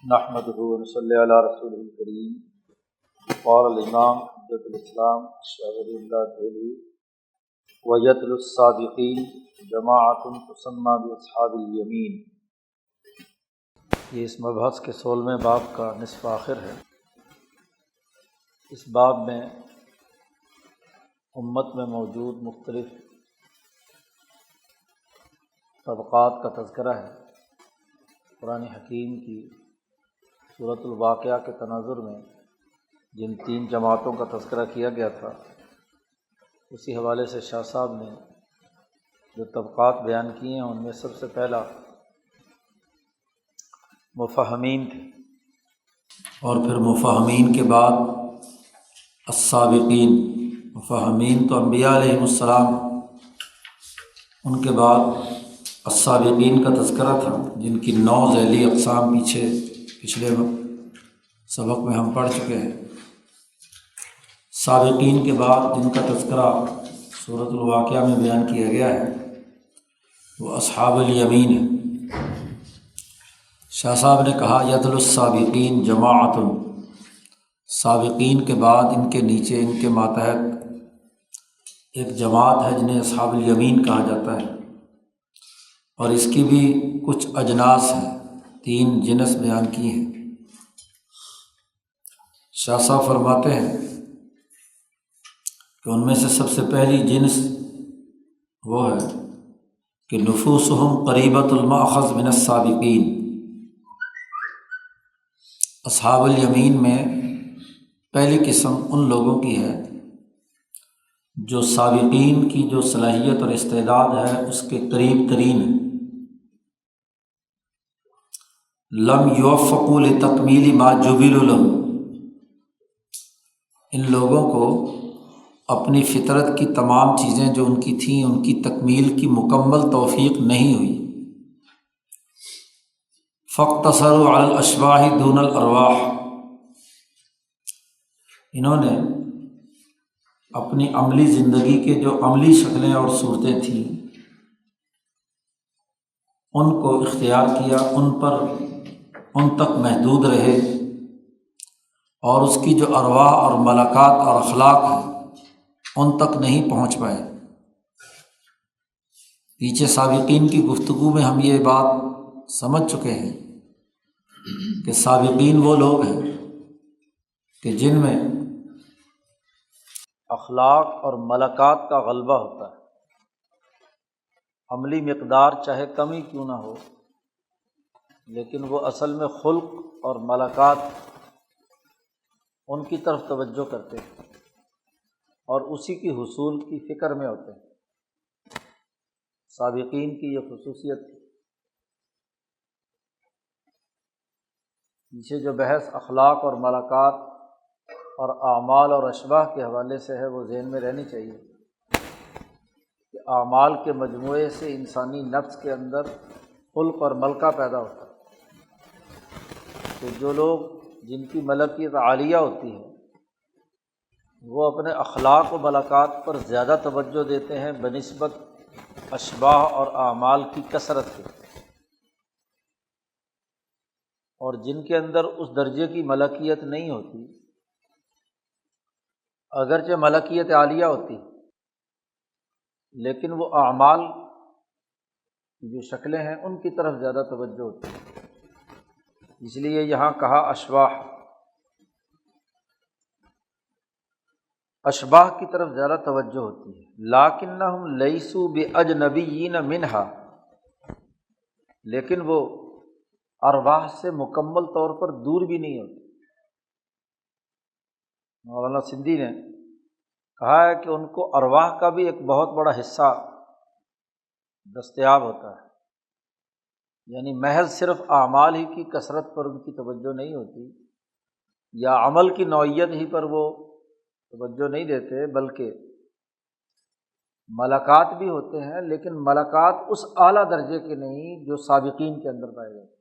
نحمده ونصلی علی رسوله الکریم۔ قال الامام حجۃ الاسلام شاہ ولی اللہ دہلوی ویتل الصادقین جماعت تسمی باصحاب الیمین۔ یہ اس مبحث کے 16ویں باب کا نصف آخر ہے۔ اس باب میں امت میں موجود مختلف طبقات کا تذکرہ ہے۔ قرآن حکیم کی سورۃ الواقعہ کے تناظر میں جن 3 جماعتوں کا تذکرہ کیا گیا تھا، اسی حوالے سے شاہ صاحب نے جو طبقات بیان کیے ہیں ان میں سب سے پہلا مفہمین تھے، اور پھر مفہمین کے بعد السابقین۔ مفہمین تو انبیاء علیہم السلام، ان کے بعد السابقین کا تذکرہ تھا جن کی 9 ذیلی اقسام پچھلے سبق میں ہم پڑھ چکے ہیں۔ سابقین کے بعد جن کا تذکرہ سورۃ الواقعہ میں بیان کیا گیا ہے وہ اصحاب الیمین ہے۔ شاہ صاحب نے کہا یتل السابقین جماعت، سابقین کے بعد ان کے نیچے ان کے ماتحت ایک جماعت ہے جنہیں اصحاب الیمین کہا جاتا ہے، اور اس کی بھی کچھ اجناس ہیں، 3 جنس بیان کی ہیں۔ شاہ صاحب فرماتے ہیں کہ ان میں سے سب سے پہلی جنس وہ ہے کہ نفوسہم قریبۃ المأخذ من السابقین۔ اصحاب الیمین میں پہلی قسم ان لوگوں کی ہے جو سابقین کی جو صلاحیت اور استعداد ہے اس کے قریب ترین ہے۔ لم یوفقوا لتکمیل ما جبلوا له، ان لوگوں کو اپنی فطرت کی تمام چیزیں جو ان کی تھیں ان کی تکمیل کی مکمل توفیق نہیں ہوئی۔ فاقتصروا علی الاشباح دون الارواح، انہوں نے اپنی عملی زندگی کے جو عملی شکلیں اور صورتیں تھیں ان کو اختیار کیا، ان تک محدود رہے، اور اس کی جو ارواح اور ملکات اور اخلاق ہیں ان تک نہیں پہنچ پائے۔ پیچھے سابقین کی گفتگو میں ہم یہ بات سمجھ چکے ہیں کہ سابقین وہ لوگ ہیں کہ جن میں اخلاق اور ملکات کا غلبہ ہوتا ہے، عملی مقدار چاہے کم ہی کیوں نہ ہو، لیکن وہ اصل میں خلق اور ملکات ان کی طرف توجہ کرتے ہیں اور اسی کی حصول کی فکر میں ہوتے ہیں۔ سابقین کی یہ خصوصیت تھی۔ پیچھے جو بحث اخلاق اور ملکات اور اعمال اور اشباح کے حوالے سے ہے وہ ذہن میں رہنی چاہیے کہ اعمال کے مجموعے سے انسانی نفس کے اندر خلق اور ملکہ پیدا ہوتا ہے۔ تو جو لوگ جن کی ملکیت عالیہ ہوتی ہے وہ اپنے اخلاق و ملکات پر زیادہ توجہ دیتے ہیں بنسبت اشباح اور اعمال کی کثرت کے، اور جن کے اندر اس درجے کی ملکیت نہیں ہوتی، اگرچہ ملکیت عالیہ ہوتی لیکن وہ اعمال کی جو شکلیں ہیں ان کی طرف زیادہ توجہ ہوتی ہے۔ اس لیے یہاں کہا اشباح کی طرف زیادہ توجہ ہوتی ہے۔ لیکنہم لیسوا باجنبیین منہا، لیکن وہ ارواح سے مکمل طور پر دور بھی نہیں ہوتے۔ مولانا سندھی نے کہا ہے کہ ان کو ارواح کا بھی ایک بہت بڑا حصہ دستیاب ہوتا ہے، یعنی محض صرف اعمال ہی کی کثرت پر ان کی توجہ نہیں ہوتی یا عمل کی نوعیت ہی پر وہ توجہ نہیں دیتے، بلکہ ملکات بھی ہوتے ہیں، لیکن ملکات اس اعلیٰ درجے کے نہیں جو سابقین کے اندر پائے جاتے ہیں۔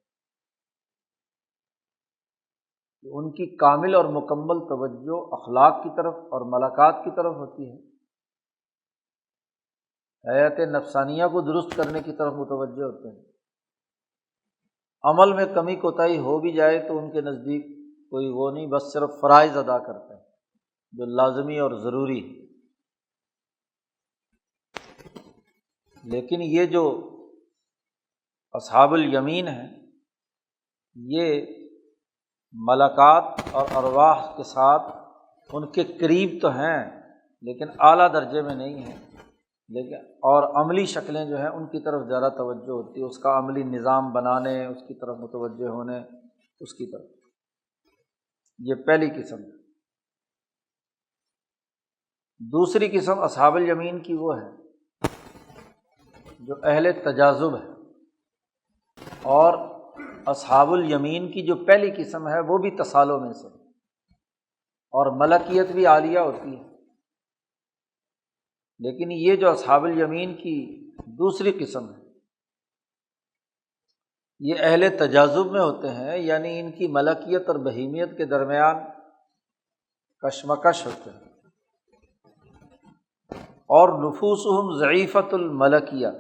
ان کی کامل اور مکمل توجہ اخلاق کی طرف اور ملکات کی طرف ہوتی ہے، حیات نفسانیہ کو درست کرنے کی طرف متوجہ ہوتے ہیں، عمل میں کمی کوتاہی ہو بھی جائے تو ان کے نزدیک کوئی وہ نہیں، بس صرف فرائض ادا کرتے ہیں جو لازمی اور ضروری ہے۔ لیکن یہ جو اصحاب الیمین ہیں، یہ ملکات اور ارواح کے ساتھ ان کے قریب تو ہیں لیکن اعلیٰ درجے میں نہیں ہیں، لیکن اور عملی شکلیں جو ہیں ان کی طرف زیادہ توجہ ہوتی ہے، اس کا عملی نظام بنانے، اس کی طرف متوجہ ہونے، اس کی طرف۔ یہ پہلی قسم ہے۔ دوسری قسم اصحاب الیمین کی وہ ہے جو اہل تجاذب ہے، اور اصحاب الیمین کی جو پہلی قسم ہے وہ بھی تصالوں میں سے، اور ملکیت بھی عالیہ ہوتی ہے، لیکن یہ جو اصحاب الیمین کی دوسری قسم ہے یہ اہل تجاذب میں ہوتے ہیں، یعنی ان کی ملکیت اور بہیمیت کے درمیان کشمکش ہوتے ہیں، اور نفوسہم ضعیفۃ الملکیہ،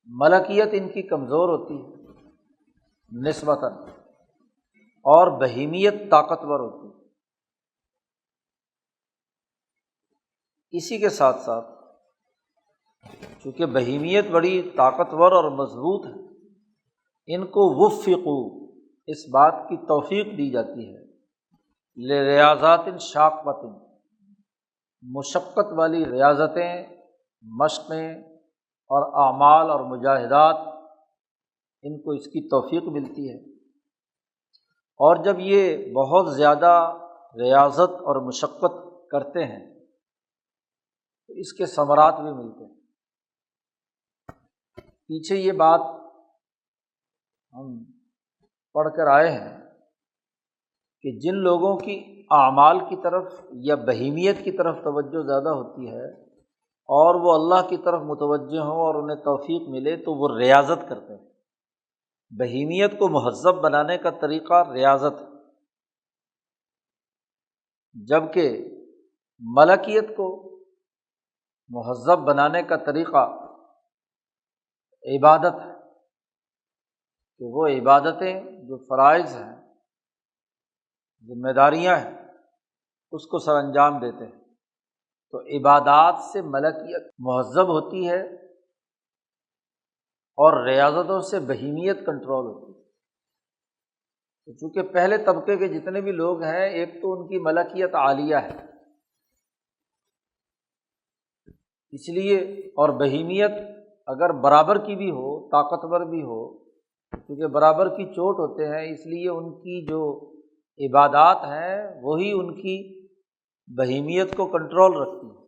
ملکیت ان کی کمزور ہوتی ہے نسبتاً، اور بہیمیت طاقتور ہوتی ہے۔ اسی کے ساتھ ساتھ چونکہ بہیمیت بڑی طاقتور اور مضبوط ہے، ان کو وفقوا، اس بات کی توفیق دی جاتی ہے، لریاضات شاقۃ، مشقت والی ریاضتیں، مشقیں اور اعمال اور مجاہدات، ان کو اس کی توفیق ملتی ہے، اور جب یہ بہت زیادہ ریاضت اور مشقت کرتے ہیں تو اس کے ثمرات بھی ملتے ہیں۔ پیچھے یہ بات ہم پڑھ کر آئے ہیں کہ جن لوگوں کی اعمال کی طرف یا بہیمیت کی طرف توجہ زیادہ ہوتی ہے اور وہ اللہ کی طرف متوجہ ہوں اور انہیں توفیق ملے تو وہ ریاضت کرتے ہیں۔ بہیمیت کو مہذب بنانے کا طریقہ ریاضت ہے، جبکہ ملکیت کو مہذب بنانے کا طریقہ عبادت ہے، کہ وہ عبادتیں جو فرائض ہیں، ذمہ داریاں ہیں، اس کو سر انجام دیتے ہیں۔ تو عبادات سے ملکیت مہذب ہوتی ہے اور ریاضتوں سے بہیمیت کنٹرول ہوتی ہے۔ تو چونکہ پہلے طبقے کے جتنے بھی لوگ ہیں، ایک تو ان کی ملکیت عالیہ ہے، اس لیے، اور بہیمیت اگر برابر کی بھی ہو، طاقتور بھی ہو، کیونکہ برابر کی چوٹ ہوتے ہیں، اس لیے ان کی جو عبادات ہیں وہی ان کی بہیمیت کو کنٹرول رکھتی ہے۔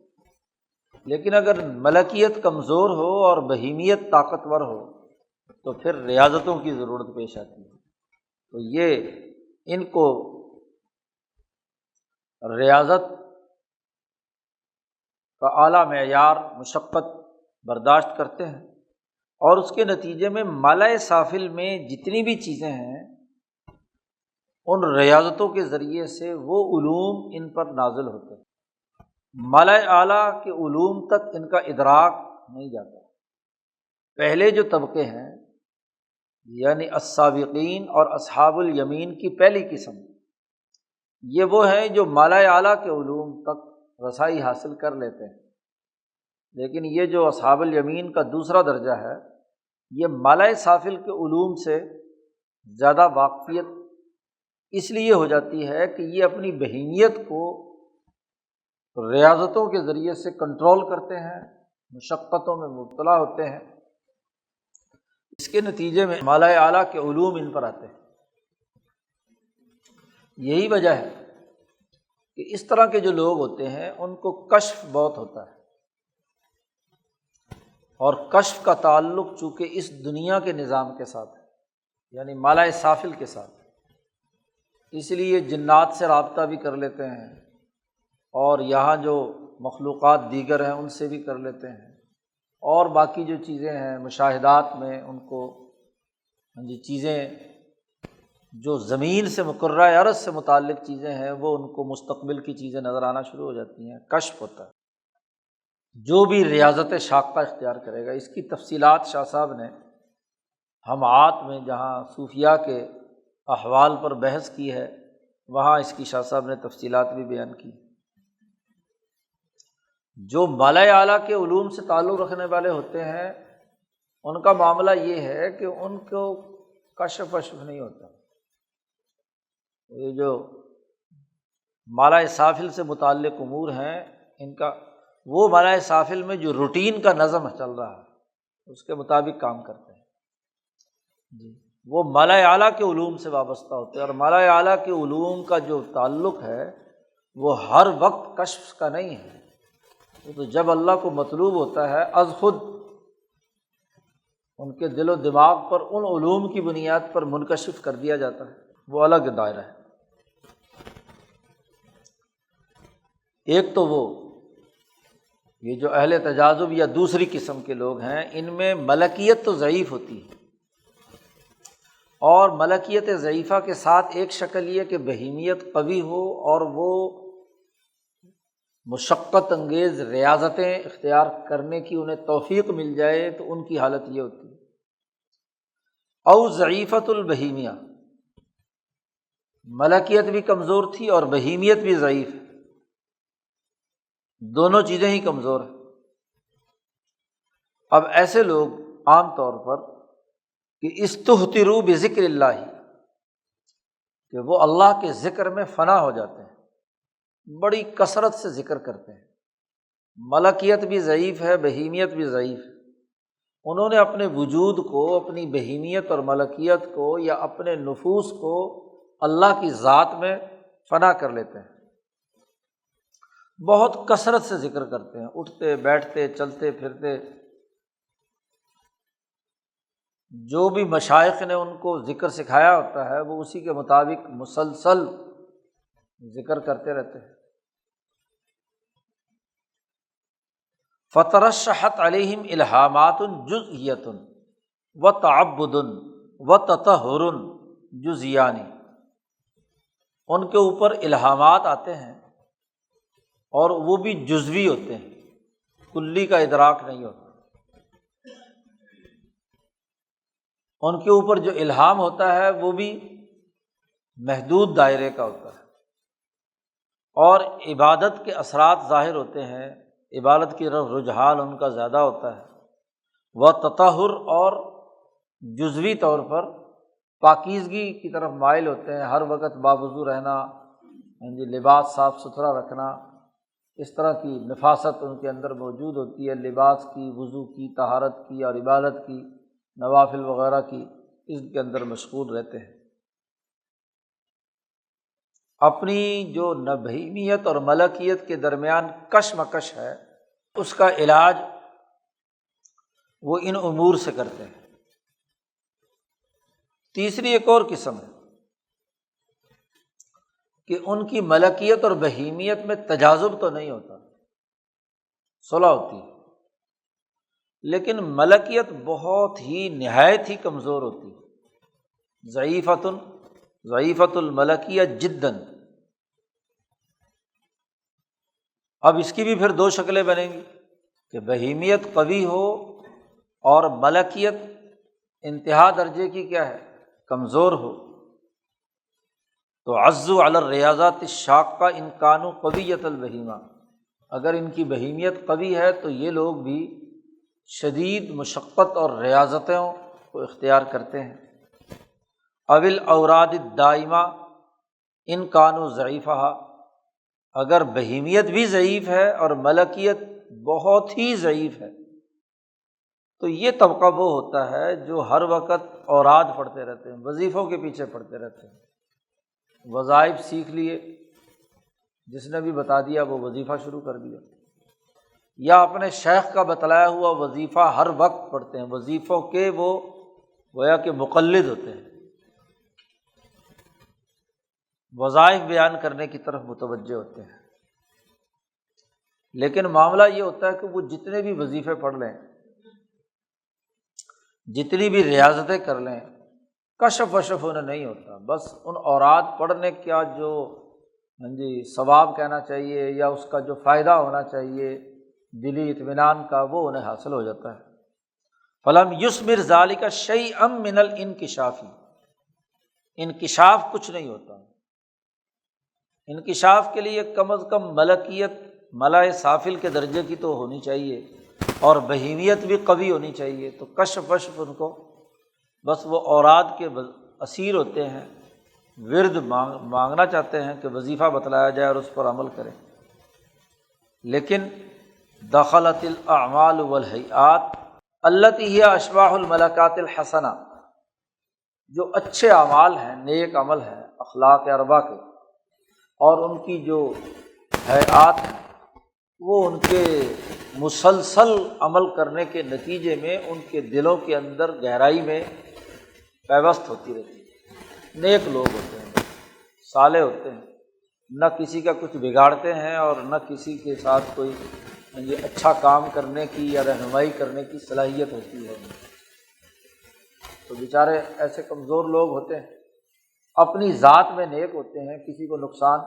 لیکن اگر ملکیت کمزور ہو اور بہیمیت طاقتور ہو تو پھر ریاضتوں کی ضرورت پیش آتی ہے۔ تو یہ ان کو ریاضت کا اعلیٰ معیار مشقت برداشت کرتے ہیں، اور اس کے نتیجے میں ملأ سافل میں جتنی بھی چیزیں ہیں ان ریاضتوں کے ذریعے سے وہ علوم ان پر نازل ہوتے ہیں، ملأ اعلیٰ کے علوم تک ان کا ادراک نہیں جاتا۔ پہلے جو طبقے ہیں یعنی السابقین اور اصحاب الیمین کی پہلی قسم، یہ وہ ہیں جو ملأ اعلیٰ کے علوم تک رسائی حاصل کر لیتے ہیں، لیکن یہ جو اصحاب الیمین کا دوسرا درجہ ہے یہ ملأ سافل کے علوم سے زیادہ واقفیت اس لیے ہو جاتی ہے کہ یہ اپنی بہیمیت کو ریاضتوں کے ذریعے سے کنٹرول کرتے ہیں، مشقتوں میں مبتلا ہوتے ہیں، اس کے نتیجے میں ملأ اعلیٰ کے علوم ان پر آتے ہیں۔ یہی وجہ ہے کہ اس طرح کے جو لوگ ہوتے ہیں ان کو کشف بہت ہوتا ہے، اور کشف کا تعلق چونکہ اس دنیا کے نظام کے ساتھ ہے، یعنی ملأ سافل کے ساتھ، اس لیے جنات سے رابطہ بھی کر لیتے ہیں، اور یہاں جو مخلوقات دیگر ہیں ان سے بھی کر لیتے ہیں، اور باقی جو چیزیں ہیں مشاہدات میں ان کو چیزیں جو زمین سے مقررہ ارض سے متعلق چیزیں ہیں وہ ان کو مستقبل کی چیزیں نظر آنا شروع ہو جاتی ہیں، کشف ہوتا ہے۔ جو بھی ریاضت شاقہ اختیار کرے گا، اس کی تفصیلات شاہ صاحب نے ہمعات میں جہاں صوفیاء کے احوال پر بحث کی ہے وہاں اس کی شاہ صاحب نے تفصیلات بھی بیان کی۔ جو ملائے اعلیٰ کے علوم سے تعلق رکھنے والے ہوتے ہیں ان کا معاملہ یہ ہے کہ ان کو کشف وشف نہیں ہوتا۔ یہ جو ملائے سافل سے متعلق امور ہیں ان کا، وہ ملائے سافل میں جو روٹین کا نظم چل رہا ہے اس کے مطابق کام کرتے ہیں جی، وہ ملائے اعلیٰ کے علوم سے وابستہ ہوتے ہیں۔ اور ملائے اعلیٰ کے علوم کا جو تعلق ہے وہ ہر وقت کشف کا نہیں ہے، وہ تو جب اللہ کو مطلوب ہوتا ہے از خود ان کے دل و دماغ پر ان علوم کی بنیاد پر منکشف کر دیا جاتا ہے، وہ الگ دائرہ ہے۔ ایک تو وہ یہ جو اہل تجاذب یا دوسری قسم کے لوگ ہیں ان میں ملکیت تو ضعیف ہوتی ہے، اور ملکیت ضعیفہ کے ساتھ ایک شکل یہ کہ بہیمیت قوی ہو اور وہ مشقت انگیز ریاضتیں اختیار کرنے کی انہیں توفیق مل جائے تو ان کی حالت یہ ہوتی ہے۔ او ضعیفۃ البہیمیہ، ملکیت بھی کمزور تھی اور بہیمیت بھی ضعیف ہے، دونوں چیزیں ہی کمزور ہیں۔ اب ایسے لوگ عام طور پر کہ استہتروا بذکر اللہ، کہ وہ اللہ کے ذکر میں فنا ہو جاتے ہیں، بڑی کثرت سے ذکر کرتے ہیں، ملکیت بھی ضعیف ہے بہیمیت بھی ضعیف ہے، انہوں نے اپنے وجود کو، اپنی بہیمیت اور ملکیت کو یا اپنے نفوس کو اللہ کی ذات میں فنا کر لیتے ہیں، بہت کثرت سے ذکر کرتے ہیں، اٹھتے بیٹھتے چلتے پھرتے، جو بھی مشائخ نے ان کو ذکر سکھایا ہوتا ہے وہ اسی کے مطابق مسلسل ذکر کرتے رہتے ہیں۔ فترشحت علیہم الہامات جزئیۃ وتعبد وتطہر جزیانی، ان کے اوپر الہامات آتے ہیں اور وہ بھی جزوی ہوتے ہیں، کلی کا ادراک نہیں ہوتا۔ ان کے اوپر جو الہام ہوتا ہے وہ بھی محدود دائرے کا ہوتا ہے، اور عبادت کے اثرات ظاہر ہوتے ہیں، عبادت کی طرف رجحان ان کا زیادہ ہوتا ہے، وہ تطہر اور جزوی طور پر پاکیزگی کی طرف مائل ہوتے ہیں، ہر وقت باوضو رہنا، لباس صاف ستھرا رکھنا، اس طرح کی نفاست ان کے اندر موجود ہوتی ہے، لباس کی، وضو کی، طہارت کی اور عبادت کی، نوافل وغیرہ کی، اس کے اندر مشغول رہتے ہیں۔ اپنی جو بہیمیت اور ملکیت کے درمیان کشمکش ہے اس کا علاج وہ ان امور سے کرتے ہیں۔ تیسری ایک اور قسم ہے کہ ان کی ملکیت اور بہیمیت میں تجاذب تو نہیں ہوتا، صلح ہوتی ہے، لیکن ملکیت بہت ہی نہایت ہی کمزور ہوتی ہے، ضعیفۃ الملکیہ جداً۔ اب اس کی بھی پھر دو شکلیں بنیں گی کہ بہیمیت قوی ہو اور ملکیت انتہا درجے کی کیا ہے، کمزور ہو، تو عزوا علی الریاضات الشاقہ ان کانوا قویۃ البہیمہ، اگر ان کی بہیمیت قوی ہے تو یہ لوگ بھی شدید مشقت اور ریاضتوں کو اختیار کرتے ہیں۔ اول اوراد الدائمہ ان کانوا ضعیفہ، اگر بہیمیت بھی ضعیف ہے اور ملکیت بہت ہی ضعیف ہے تو یہ طبقہ وہ ہوتا ہے جو ہر وقت اوراد پڑھتے رہتے ہیں، وظیفوں کے پیچھے پڑھتے رہتے ہیں، وظائف سیکھ لیے، جس نے بھی بتا دیا وہ وظیفہ شروع کر دیا، یا اپنے شیخ کا بتلایا ہوا وظیفہ ہر وقت پڑھتے ہیں، وظیفوں کے وہ گویا کہ مقلد ہوتے ہیں، وظائف بیان کرنے کی طرف متوجہ ہوتے ہیں۔ لیکن معاملہ یہ ہوتا ہے کہ وہ جتنے بھی وظیفے پڑھ لیں، جتنی بھی ریاضتیں کر لیں، کشف وشف انہیں نہیں ہوتا، بس ان اوراد پڑھنے کا جو ثواب کہنا چاہیے یا اس کا جو فائدہ ہونا چاہیے دلی اطمینان کا، وہ انہیں حاصل ہو جاتا ہے۔ فلم یثمر ذلک شیئا من الانکشاف، انکشاف کچھ نہیں ہوتا۔ انکشاف کے لیے کم از کم ملکیت ملائے سافل کے درجے کی تو ہونی چاہیے، اور بہیمیت بھی قوی ہونی چاہیے۔ تو کشف وشف ان کو بس وہ اوراد کے اسیر ہوتے ہیں، ورد مانگنا چاہتے ہیں کہ وظیفہ بتلایا جائے اور اس پر عمل کریں۔ لیکن دخلت الاعمال والہیئات التی ہی اشباح الملکات الحسنہ، جو اچھے اعمال ہیں، نیک عمل ہیں اخلاق اربع کے، اور ان کی جو ہیئات ہیں وہ ان کے مسلسل عمل کرنے کے نتیجے میں ان کے دلوں کے اندر گہرائی میں پیوست ہوتی رہتی ہے۔ نیک لوگ ہوتے ہیں، صالح ہوتے ہیں، نہ کسی کا کچھ بگاڑتے ہیں اور نہ کسی کے ساتھ کوئی اچھا کام کرنے کی یا رہنمائی کرنے کی صلاحیت ہوتی ہے۔ تو بیچارے ایسے کمزور لوگ ہوتے ہیں، اپنی ذات میں نیک ہوتے ہیں، کسی کو نقصان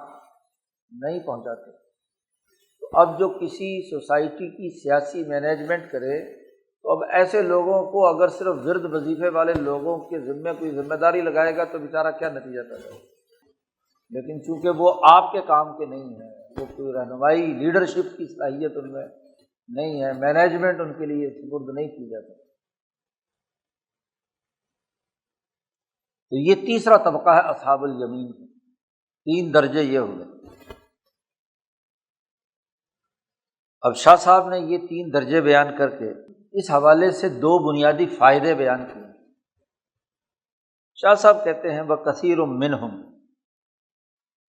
نہیں پہنچاتے۔ تو اب جو کسی سوسائٹی کی سیاسی مینجمنٹ کرے تو اب ایسے لوگوں کو اگر صرف ورد وظیفے والے لوگوں کے ذمے کوئی ذمہ داری لگائے گا تو بیچارہ کیا نتیجہ پیدا ہوگا۔ لیکن چونکہ وہ آپ کے کام کے نہیں ہیں، وہ کوئی رہنمائی لیڈرشپ کی صلاحیت ان میں نہیں ہے، مینجمنٹ ان کے لیے سپرد نہیں کی جاتی۔ تو یہ تیسرا طبقہ ہے اصحاب الیمین، 3 درجے یہ ہوئے۔ اب شاہ صاحب نے یہ 3 درجے بیان کر کے اس حوالے سے 2 بنیادی فائدے بیان کیے۔ شاہ صاحب کہتے ہیں وَكَثِيرٌ مِّنْهُمْ،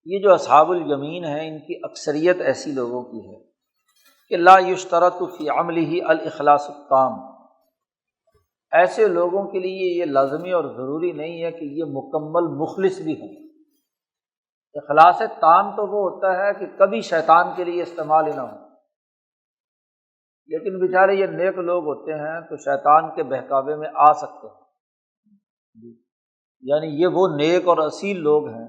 یہ جو اصحاب الیمین ہیں ان کی اکثریت ایسی لوگوں کی ہے کہ لا یشترط فی عملہ الاخلاص التام، ایسے لوگوں کے لیے یہ لازمی اور ضروری نہیں ہے کہ یہ مکمل مخلص بھی ہوں۔ اخلاص تام تو وہ ہوتا ہے کہ کبھی شیطان کے لیے استعمال ہی نہ ہو، لیکن بیچارے یہ نیک لوگ ہوتے ہیں تو شیطان کے بہکاوے میں آ سکتے ہیں۔ یعنی یہ وہ نیک اور اصیل لوگ ہیں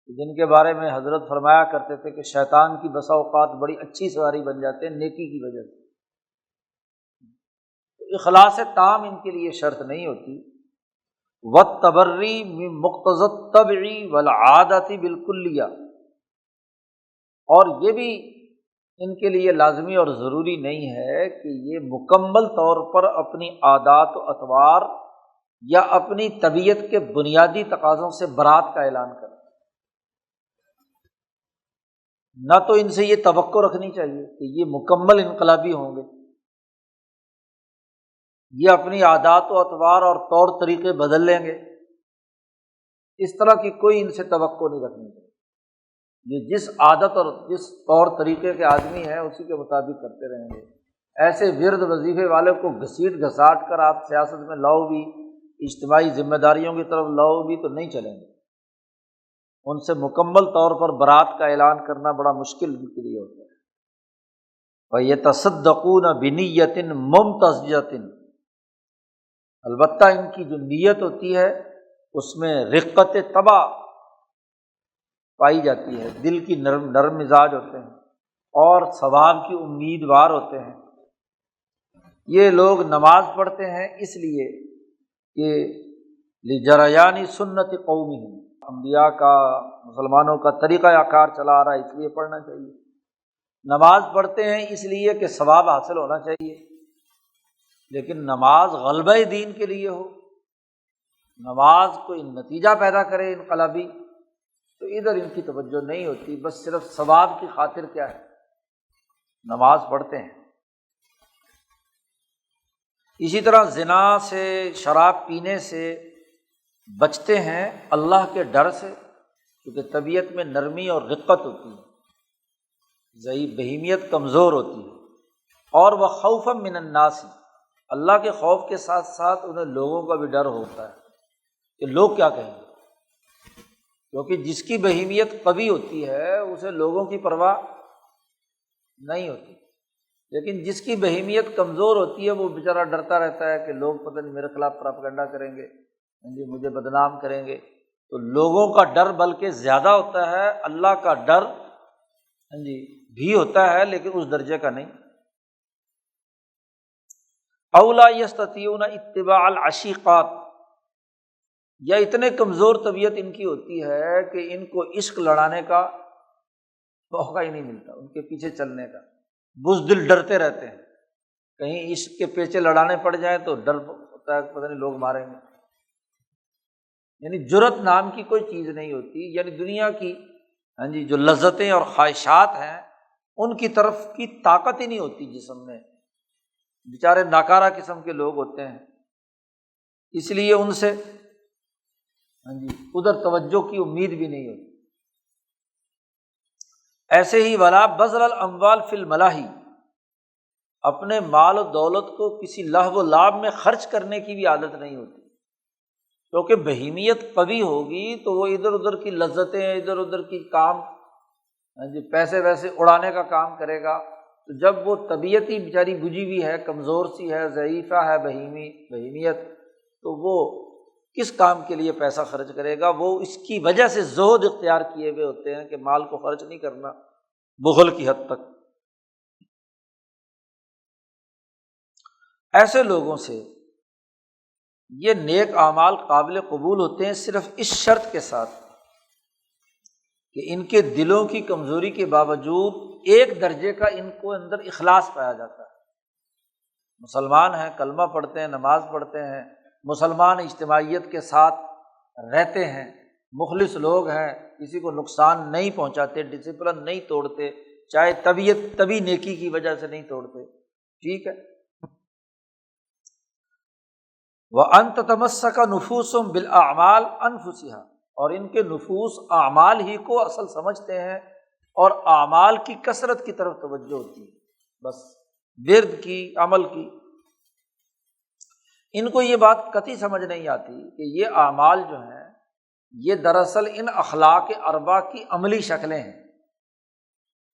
جن کے بارے میں حضرت فرمایا کرتے تھے کہ شیطان کی بسا اوقات بڑی اچھی سواری بن جاتے ہیں نیکی کی وجہ سے۔ اخلاص تام ان کے لیے شرط نہیں ہوتی۔ والتبری من مقتضی الطبع والعادۃ بالکلیہ، اور یہ بھی ان کے لیے لازمی اور ضروری نہیں ہے کہ یہ مکمل طور پر اپنی عادات و اطوار یا اپنی طبیعت کے بنیادی تقاضوں سے برات کا اعلان کریں۔ نہ تو ان سے یہ توقع رکھنی چاہیے کہ یہ مکمل انقلابی ہوں گے، یہ اپنی عادات و اطوار اور طور طریقے بدل لیں گے، اس طرح کی کوئی ان سے توقع نہیں رکھنی چاہیے۔ یہ جس عادت اور جس طور طریقے کے آدمی ہیں اسی کے مطابق کرتے رہیں گے۔ ایسے ورد وظیفے والے کو گھسیٹ گھساٹ کر آپ سیاست میں لاؤ بھی، اجتماعی ذمہ داریوں کی طرف لاؤ بھی تو نہیں چلیں گے۔ ان سے مکمل طور پر برات کا اعلان کرنا بڑا مشکل ان کے لیے ہوتا ہے۔ وَيَتَصَدَّقُونَ بِنِيَّةٍ مُمْتَزِّجَةٍ، البتہ ان کی جو نیت ہوتی ہے اس میں رقت طبع پائی جاتی ہے، دل کی نرم مزاج ہوتے ہیں اور ثواب کی امیدوار ہوتے ہیں۔ یہ لوگ نماز پڑھتے ہیں اس لیے کہ لجریان سنت قومہم، انبیاء کا مسلمانوں کا طریقہ کار چلا آ رہا ہے اس لیے پڑھنا چاہیے۔ نماز پڑھتے ہیں اس لیے کہ ثواب حاصل ہونا چاہیے، لیکن نماز غلبہ دین کے لیے ہو، نماز کوئی نتیجہ پیدا کرے انقلابی، تو ادھر ان کی توجہ نہیں ہوتی، بس صرف ثواب کی خاطر کیا ہے نماز پڑھتے ہیں۔ اسی طرح زنا سے، شراب پینے سے بچتے ہیں اللہ کے ڈر سے، کیونکہ طبیعت میں نرمی اور رقت ہوتی ہے، ضعیف بہیمیت کمزور ہوتی ہے، اور وہ خوفا من الناس، اللہ کے خوف کے ساتھ ساتھ انہیں لوگوں کا بھی ڈر ہوتا ہے کہ لوگ کیا کہیں گے، کیونکہ جس کی بہیمیت قوی ہوتی ہے اسے لوگوں کی پرواہ نہیں ہوتی، لیکن جس کی بہیمیت کمزور ہوتی ہے وہ بیچارہ ڈرتا رہتا ہے کہ لوگ پتہ نہیں میرے خلاف پراپیگنڈا کریں گے، مجھے بدنام کریں گے۔ تو لوگوں کا ڈر بلکہ زیادہ ہوتا ہے، اللہ کا ڈر بھی ہوتا ہے لیکن اس درجے کا نہیں۔ اولا یستطیعون اتباع العشیقات، یا اتنے کمزور طبیعت ان کی ہوتی ہے کہ ان کو عشق لڑانے کا موقع ہی نہیں ملتا، ان کے پیچھے چلنے کا، بزدل ڈرتے رہتے ہیں، کہیں عشق کے پیچھے لڑانے پڑ جائیں تو ڈر ہوتا ہے پتہ نہیں لوگ ماریں گے، یعنی جرأت نام کی کوئی چیز نہیں ہوتی، یعنی دنیا کی جو لذتیں اور خواہشات ہیں ان کی طرف کی طاقت ہی نہیں ہوتی جسم میں، بیچارے ناکارہ قسم کے لوگ ہوتے ہیں، اس لیے ان سے ادھر توجہ کی امید بھی نہیں ہوتی۔ ایسے ہی ولا بذل الاموال فی الملاہی، اپنے مال و دولت کو کسی لہو و لعب میں خرچ کرنے کی بھی عادت نہیں ہوتی، کیونکہ بہیمیت قوی ہوگی تو وہ ادھر ادھر کی لذتیں، ادھر ادھر کی کام پیسے ویسے اڑانے کا کام کرے گا، تو جب وہ طبیعت ہی بیچاری بجھی ہوئی ہے، کمزور سی ہے، ضعیفہ ہے، بہیمیت، تو وہ کس کام کے لیے پیسہ خرچ کرے گا؟ وہ اس کی وجہ سے زہد اختیار کیے ہوئے ہوتے ہیں کہ مال کو خرچ نہیں کرنا، بخل کی حد تک۔ ایسے لوگوں سے یہ نیک اعمال قابل قبول ہوتے ہیں صرف اس شرط کے ساتھ کہ ان کے دلوں کی کمزوری کے باوجود ایک درجے کا ان کو اندر اخلاص پایا جاتا ہے، مسلمان ہیں، کلمہ پڑھتے ہیں، نماز پڑھتے ہیں، مسلمان اجتماعیت کے ساتھ رہتے ہیں، مخلص لوگ ہیں، کسی کو نقصان نہیں پہنچاتے، ڈسپلن نہیں توڑتے، چاہے طبیعت طبی نیکی کی وجہ سے نہیں توڑتے، ٹھیک ہے۔ وَأَن تَتَمَسَّكَ نُفُوسُهُم بِالْأَعْمَالِ أَنفُسِهَا، اور ان کے نفوس اعمال ہی کو اصل سمجھتے ہیں اور اعمال کی کثرت کی طرف توجہ ہوتی ہے، بس ورد کی، عمل کی۔ ان کو یہ بات قطعی سمجھ نہیں آتی کہ یہ اعمال جو ہیں یہ دراصل ان اخلاق اربع کی عملی شکلیں ہیں،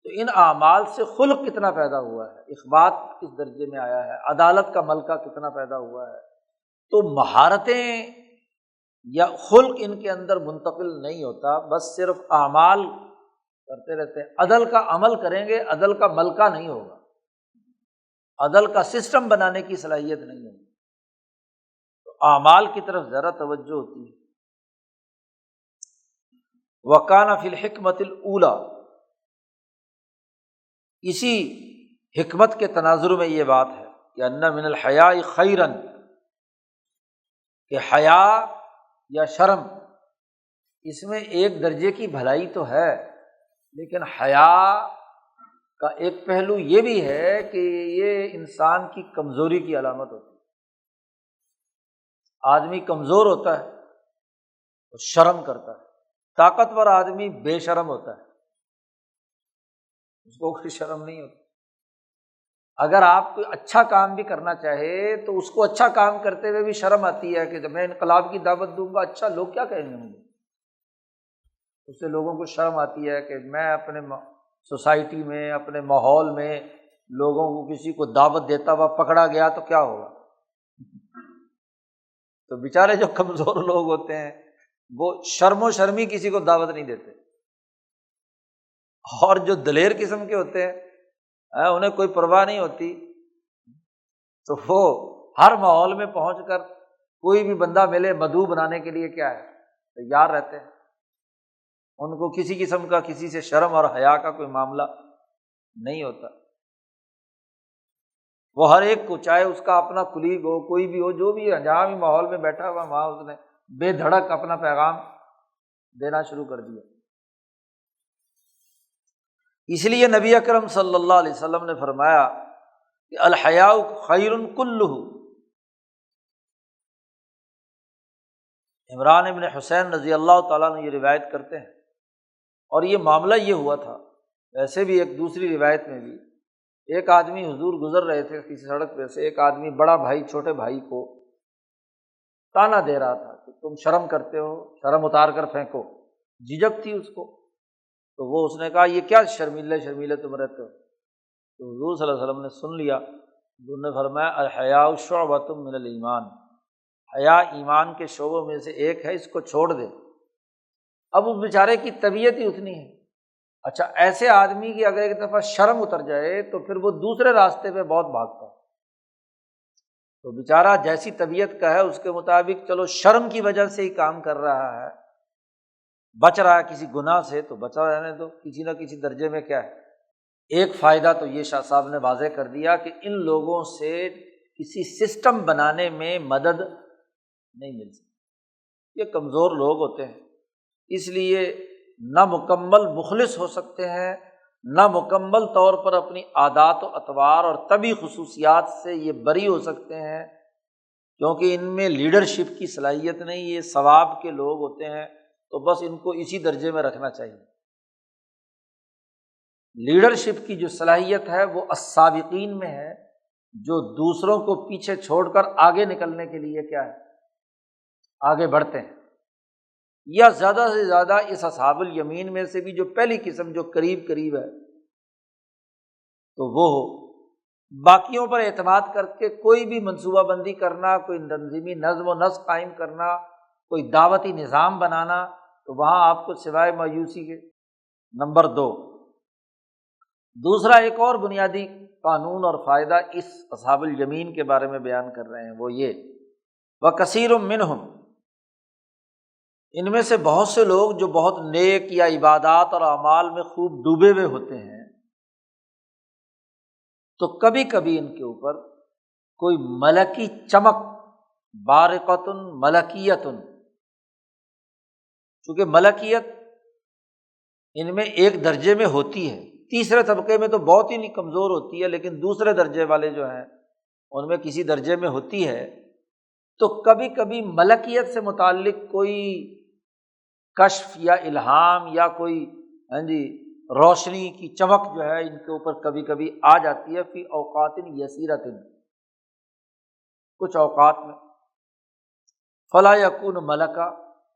تو ان اعمال سے خلق کتنا پیدا ہوا ہے، اخبات کس درجے میں آیا ہے، عدالت کا ملکہ کتنا پیدا ہوا ہے، تو مہارتیں یا خلق ان کے اندر منتقل نہیں ہوتا، بس صرف اعمال کرتے رہتے ہیں۔ عدل کا عمل کریں گے، عدل کا ملکہ نہیں ہوگا، عدل کا سسٹم بنانے کی صلاحیت نہیں ہوگی، تو اعمال کی طرف ذرا توجہ ہوتی ہے۔ وَكَانَ فِي الْحِكْمَةِ الْأُولَى، اسی حکمت کے تناظر میں یہ بات ہے کہ ان من الحیاء خیرا، کہ حیا یا شرم اس میں ایک درجے کی بھلائی تو ہے، لیکن حیا کا ایک پہلو یہ بھی ہے کہ یہ انسان کی کمزوری کی علامت ہوتی ہے۔ آدمی کمزور ہوتا ہے تو شرم کرتا ہے، طاقتور آدمی بے شرم ہوتا ہے، اس کو کوئی شرم نہیں ہوتی۔ اگر آپ کوئی اچھا کام بھی کرنا چاہے تو اس کو اچھا کام کرتے ہوئے بھی شرم آتی ہے کہ جب میں انقلاب کی دعوت دوں گا، اچھا لوگ کیا کہیں گے مجھے، اس سے لوگوں کو شرم آتی ہے کہ میں اپنے سوسائٹی میں، اپنے ماحول میں لوگوں کو کسی کو دعوت دیتا ہوا پکڑا گیا تو کیا ہوگا۔ تو بیچارے جو کمزور لوگ ہوتے ہیں وہ شرم و شرمی کسی کو دعوت نہیں دیتے، اور جو دلیر قسم کے ہوتے ہیں انہیں کوئی پرواہ نہیں ہوتی، تو وہ ہر ماحول میں پہنچ کر کوئی بھی بندہ ملے مدعو بنانے کے لیے کیا ہے تیار رہتے ہیں، ان کو کسی قسم کا کسی سے شرم اور حیا کا کوئی معاملہ نہیں ہوتا۔ وہ ہر ایک کو، چاہے اس کا اپنا کلیگ ہو، کوئی بھی ہو، جو بھی ہے، جہاں بھی ماحول میں بیٹھا ہوا وہاں اس نے بے دھڑک اپنا پیغام دینا شروع کر دیا۔ اس لیے نبی اکرم صلی اللہ علیہ وسلم نے فرمایا کہ الحیاء خیر کلہ۔ عمران ابن حسین رضی اللہ تعالیٰ عنہ یہ روایت کرتے ہیں، اور یہ معاملہ یہ ہوا تھا، ویسے بھی ایک دوسری روایت میں بھی ایک آدمی حضور گزر رہے تھے کسی سڑک پہ سے، ایک آدمی بڑا بھائی چھوٹے بھائی کو تانا دے رہا تھا کہ تم شرم کرتے ہو، شرم اتار کر پھینکو، جھجک تھی اس کو، تو وہ اس نے کہا یہ کیا شرمیلے تم رہتے ہو، تو حضور صلی اللہ علیہ وسلم نے سن لیا، حضور نے فرمایا الحیاء شعبۃ من الایمان، حیا ایمان کے شعبوں میں سے ایک ہے، اس کو چھوڑ دے۔ اب اس بیچارے کی طبیعت ہی اتنی ہے، اچھا ایسے آدمی کی اگر ایک دفعہ شرم اتر جائے تو پھر وہ دوسرے راستے پہ بہت بھاگتا ہے، تو بیچارہ جیسی طبیعت کا ہے اس کے مطابق چلو شرم کی وجہ سے ہی کام کر رہا ہے، بچ رہا ہے کسی گناہ سے تو بچا رہنے دو، کسی نہ کسی درجے میں کیا ہے۔ ایک فائدہ تو یہ شاہ صاحب نے واضح کر دیا کہ ان لوگوں سے کسی سسٹم بنانے میں مدد نہیں مل سکتی، یہ کمزور لوگ ہوتے ہیں، اس لیے نہ مکمل مخلص ہو سکتے ہیں، نہ مکمل طور پر اپنی عادات و اطوار اور طبعی خصوصیات سے یہ بری ہو سکتے ہیں، کیونکہ ان میں لیڈرشپ کی صلاحیت نہیں، یہ ثواب کے لوگ ہوتے ہیں، تو بس ان کو اسی درجے میں رکھنا چاہیے۔ لیڈرشپ کی جو صلاحیت ہے وہ السابقین میں ہے، جو دوسروں کو پیچھے چھوڑ کر آگے نکلنے کے لیے کیا ہے، آگے بڑھتے ہیں، یا زیادہ سے زیادہ اس اصحاب الیمین میں سے بھی جو پہلی قسم جو قریب ہے تو وہ ہو۔ باقیوں پر اعتماد کر کے کوئی بھی منصوبہ بندی کرنا، کوئی تنظیمی نظم و نسق قائم کرنا، کوئی دعوتی نظام بنانا، تو وہاں آپ کو سوائے مایوسی کے۔ نمبر 2، دوسرا ایک اور بنیادی قانون اور فائدہ اس اصحاب الیمین کے بارے میں بیان کر رہے ہیں، وہ یہ وَكَثِيرٌ مِّنْهُمْ، ان میں سے بہت سے لوگ جو بہت نیک یا عبادات اور اعمال میں خوب ڈوبے ہوئے ہوتے ہیں، تو کبھی کبھی ان کے اوپر کوئی ملکی چمک، بارقۃ ملکیت، چونکہ ملکیت ان میں ایک درجے میں ہوتی ہے، تیسرے طبقے میں تو بہت ہی نہیں کمزور ہوتی ہے، لیکن دوسرے درجے والے جو ہیں ان میں کسی درجے میں ہوتی ہے، تو کبھی کبھی ملکیت سے متعلق کوئی کشف یا الہام یا کوئی روشنی کی چمک جو ہے ان کے اوپر کبھی کبھی آ جاتی ہے، فی اوقات یسیرۃ، کچھ اوقات میں، فلا یکون ملکا،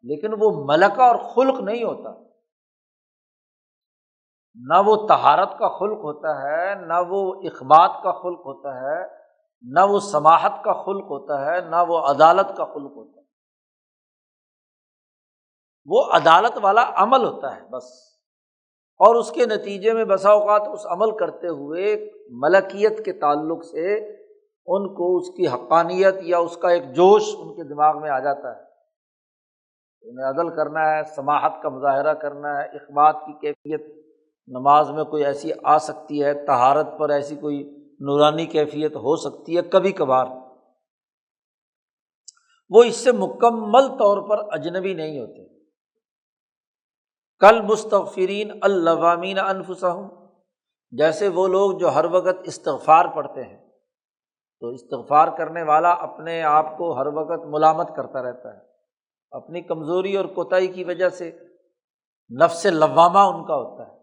لیکن وہ ملکہ اور خلق نہیں ہوتا، نہ وہ طہارت کا خلق ہوتا ہے، نہ وہ اخبات کا خلق ہوتا ہے، نہ وہ سماحت کا خلق ہوتا ہے، نہ وہ عدالت کا خلق ہوتا ہے، وہ عدالت والا عمل ہوتا ہے بس، اور اس کے نتیجے میں بسا اوقات اس عمل کرتے ہوئے ملکیت کے تعلق سے ان کو اس کی حقانیت یا اس کا ایک جوش ان کے دماغ میں آ جاتا ہے، انہیں عدل کرنا ہے، سماحت کا مظاہرہ کرنا ہے، اخبات کی کیفیت نماز میں کوئی ایسی آ سکتی ہے، طہارت پر ایسی کوئی نورانی کیفیت ہو سکتی ہے کبھی کبھار، وہ اس سے مکمل طور پر اجنبی نہیں ہوتے۔ کالمستغفرین اللوامین انفسہم، جیسے وہ لوگ جو ہر وقت استغفار پڑھتے ہیں، تو استغفار کرنے والا اپنے آپ کو ہر وقت ملامت کرتا رہتا ہے، اپنی کمزوری اور کوتاہی کی وجہ سے نفس لوامہ ان کا ہوتا ہے۔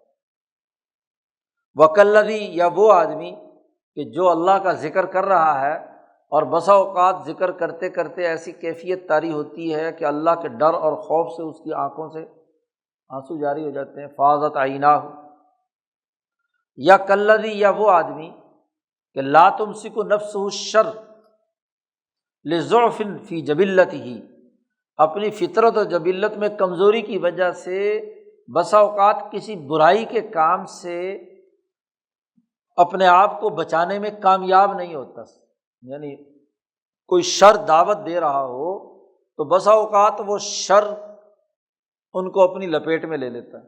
وکالذی، یا وہ آدمی کہ جو اللہ کا ذکر کر رہا ہے اور بسا اوقات ذکر کرتے کرتے ایسی کیفیت طاری ہوتی ہے کہ اللہ کے ڈر اور خوف سے اس کی آنکھوں سے آنسو جاری ہو جاتے ہیں، فاضت عیناہ، یا کالذی، یا وہ آدمی کہ لا تمسک نفسہ الشر لضعف فی جبلتہ، اپنی فطرت و جبلت میں کمزوری کی وجہ سے بسا اوقات کسی برائی کے کام سے اپنے آپ کو بچانے میں کامیاب نہیں ہوتا، یعنی کوئی شر دعوت دے رہا ہو تو بسا اوقات وہ شر ان کو اپنی لپیٹ میں لے لیتا ہے،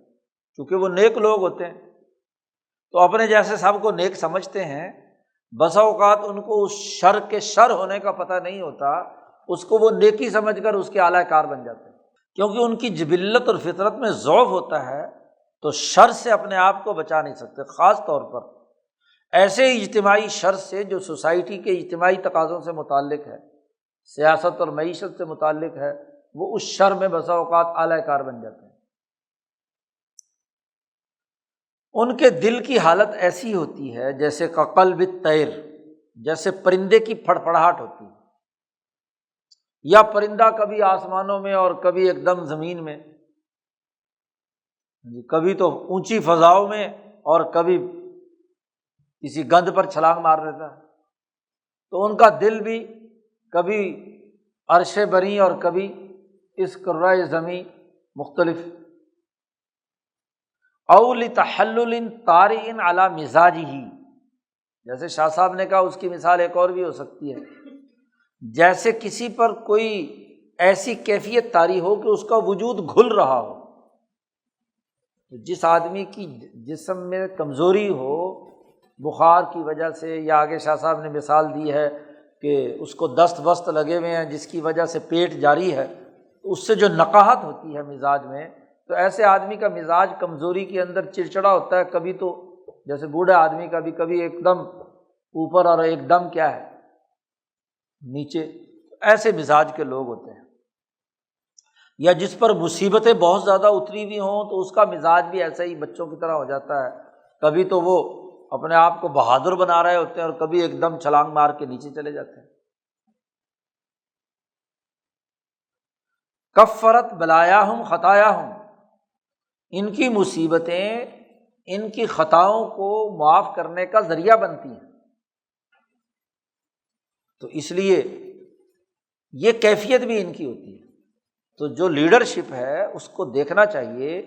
کیونکہ وہ نیک لوگ ہوتے ہیں تو اپنے جیسے سب کو نیک سمجھتے ہیں، بسا اوقات ان کو اس شر کے شر ہونے کا پتہ نہیں ہوتا، اس کو وہ نیکی سمجھ کر اس کے اعلی کار بن جاتے ہیں، کیونکہ ان کی جبلت اور فطرت میں ضعف ہوتا ہے، تو شر سے اپنے آپ کو بچا نہیں سکتے، خاص طور پر ایسے اجتماعی شر سے جو سوسائٹی کے اجتماعی تقاضوں سے متعلق ہے، سیاست اور معیشت سے متعلق ہے، وہ اس شر میں بسا اوقات اعلی کار بن جاتے ہیں۔ ان کے دل کی حالت ایسی ہوتی ہے جیسے کقلب الطیر، جیسے پرندے کی پھڑپڑاہٹ ہوتی ہے، یا پرندہ کبھی آسمانوں میں اور کبھی ایک دم زمین میں، کبھی تو اونچی فضاؤں میں اور کبھی کسی گند پر چھلانگ مار دیتا ہے، تو ان کا دل بھی کبھی عرش بری اور کبھی اس کرۂ زمیں مختلف۔ او لتحلل طارئ علی مزاجہ، جیسے شاہ صاحب نے کہا اس کی مثال ایک اور بھی ہو سکتی ہے جیسے کسی پر کوئی ایسی کیفیت طاری ہو کہ اس کا وجود گھل رہا ہو۔ جس آدمی کی جسم میں کمزوری ہو بخار کی وجہ سے، یا آگے شاہ صاحب نے مثال دی ہے کہ اس کو دست وست لگے ہوئے ہیں جس کی وجہ سے پیٹ جاری ہے، تو اس سے جو نقاہت ہوتی ہے مزاج میں، تو ایسے آدمی کا مزاج کمزوری کے اندر چڑچڑا ہوتا ہے، کبھی تو جیسے بوڑھے آدمی کا بھی کبھی ایک دم اوپر اور ایک دم کیا ہے نیچے، ایسے مزاج کے لوگ ہوتے ہیں۔ یا جس پر مصیبتیں بہت زیادہ اتری ہوئی ہوں تو اس کا مزاج بھی ایسا ہی بچوں کی طرح ہو جاتا ہے، کبھی تو وہ اپنے آپ کو بہادر بنا رہے ہوتے ہیں اور کبھی ایک دم چھلانگ مار کے نیچے چلے جاتے ہیں۔ کفرت بلایاہم خطایاہم، ان کی مصیبتیں ان کی خطاؤں کو معاف کرنے کا ذریعہ بنتی ہیں۔ تو اس لیے یہ کیفیت بھی ان کی ہوتی ہے۔ تو جو لیڈرشپ ہے اس کو دیکھنا چاہیے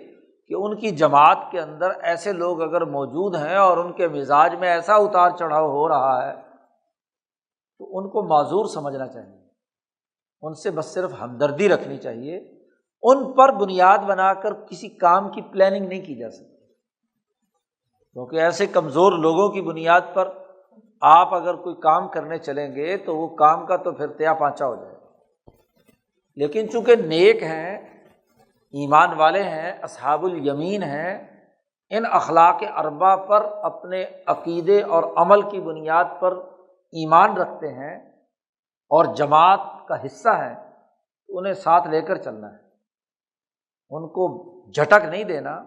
کہ ان کی جماعت کے اندر ایسے لوگ اگر موجود ہیں اور ان کے مزاج میں ایسا اتار چڑھاؤ ہو رہا ہے تو ان کو معذور سمجھنا چاہیے، ان سے بس صرف ہمدردی رکھنی چاہیے، ان پر بنیاد بنا کر کسی کام کی پلاننگ نہیں کی جا سکتی، کیونکہ ایسے کمزور لوگوں کی بنیاد پر آپ اگر کوئی کام کرنے چلیں گے تو وہ کام کا تو پھر تیا پانچا ہو جائے گا۔ لیکن چونکہ نیک ہیں، ایمان والے ہیں، اصحاب الیمین ہیں، ان اخلاق اربع پر اپنے عقیدے اور عمل کی بنیاد پر ایمان رکھتے ہیں اور جماعت کا حصہ ہیں، انہیں ساتھ لے کر چلنا ہے، ان کو جھٹک نہیں دینا۔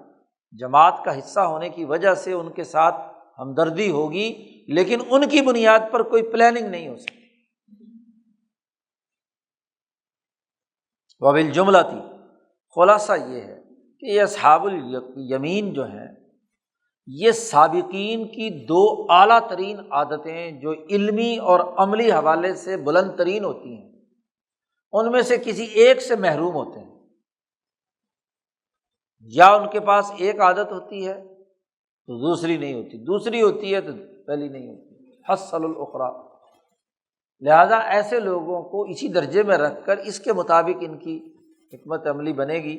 جماعت کا حصہ ہونے کی وجہ سے ان کے ساتھ ہمدردی ہوگی، لیکن ان کی بنیاد پر کوئی پلاننگ نہیں ہو سکتی۔ وبالجملۃ، خلاصہ یہ ہے کہ یہ اصحاب الیمین جو ہیں یہ سابقین کی دو اعلیٰ ترین عادتیں جو علمی اور عملی حوالے سے بلند ترین ہوتی ہیں، ان میں سے کسی ایک سے محروم ہوتے ہیں۔ یا ان کے پاس ایک عادت ہوتی ہے تو دوسری نہیں ہوتی، دوسری ہوتی ہے تو پہلی نہیں ہوتی، حصل الاخری۔ لہذا ایسے لوگوں کو اسی درجے میں رکھ کر اس کے مطابق ان کی حکمت عملی بنے گی۔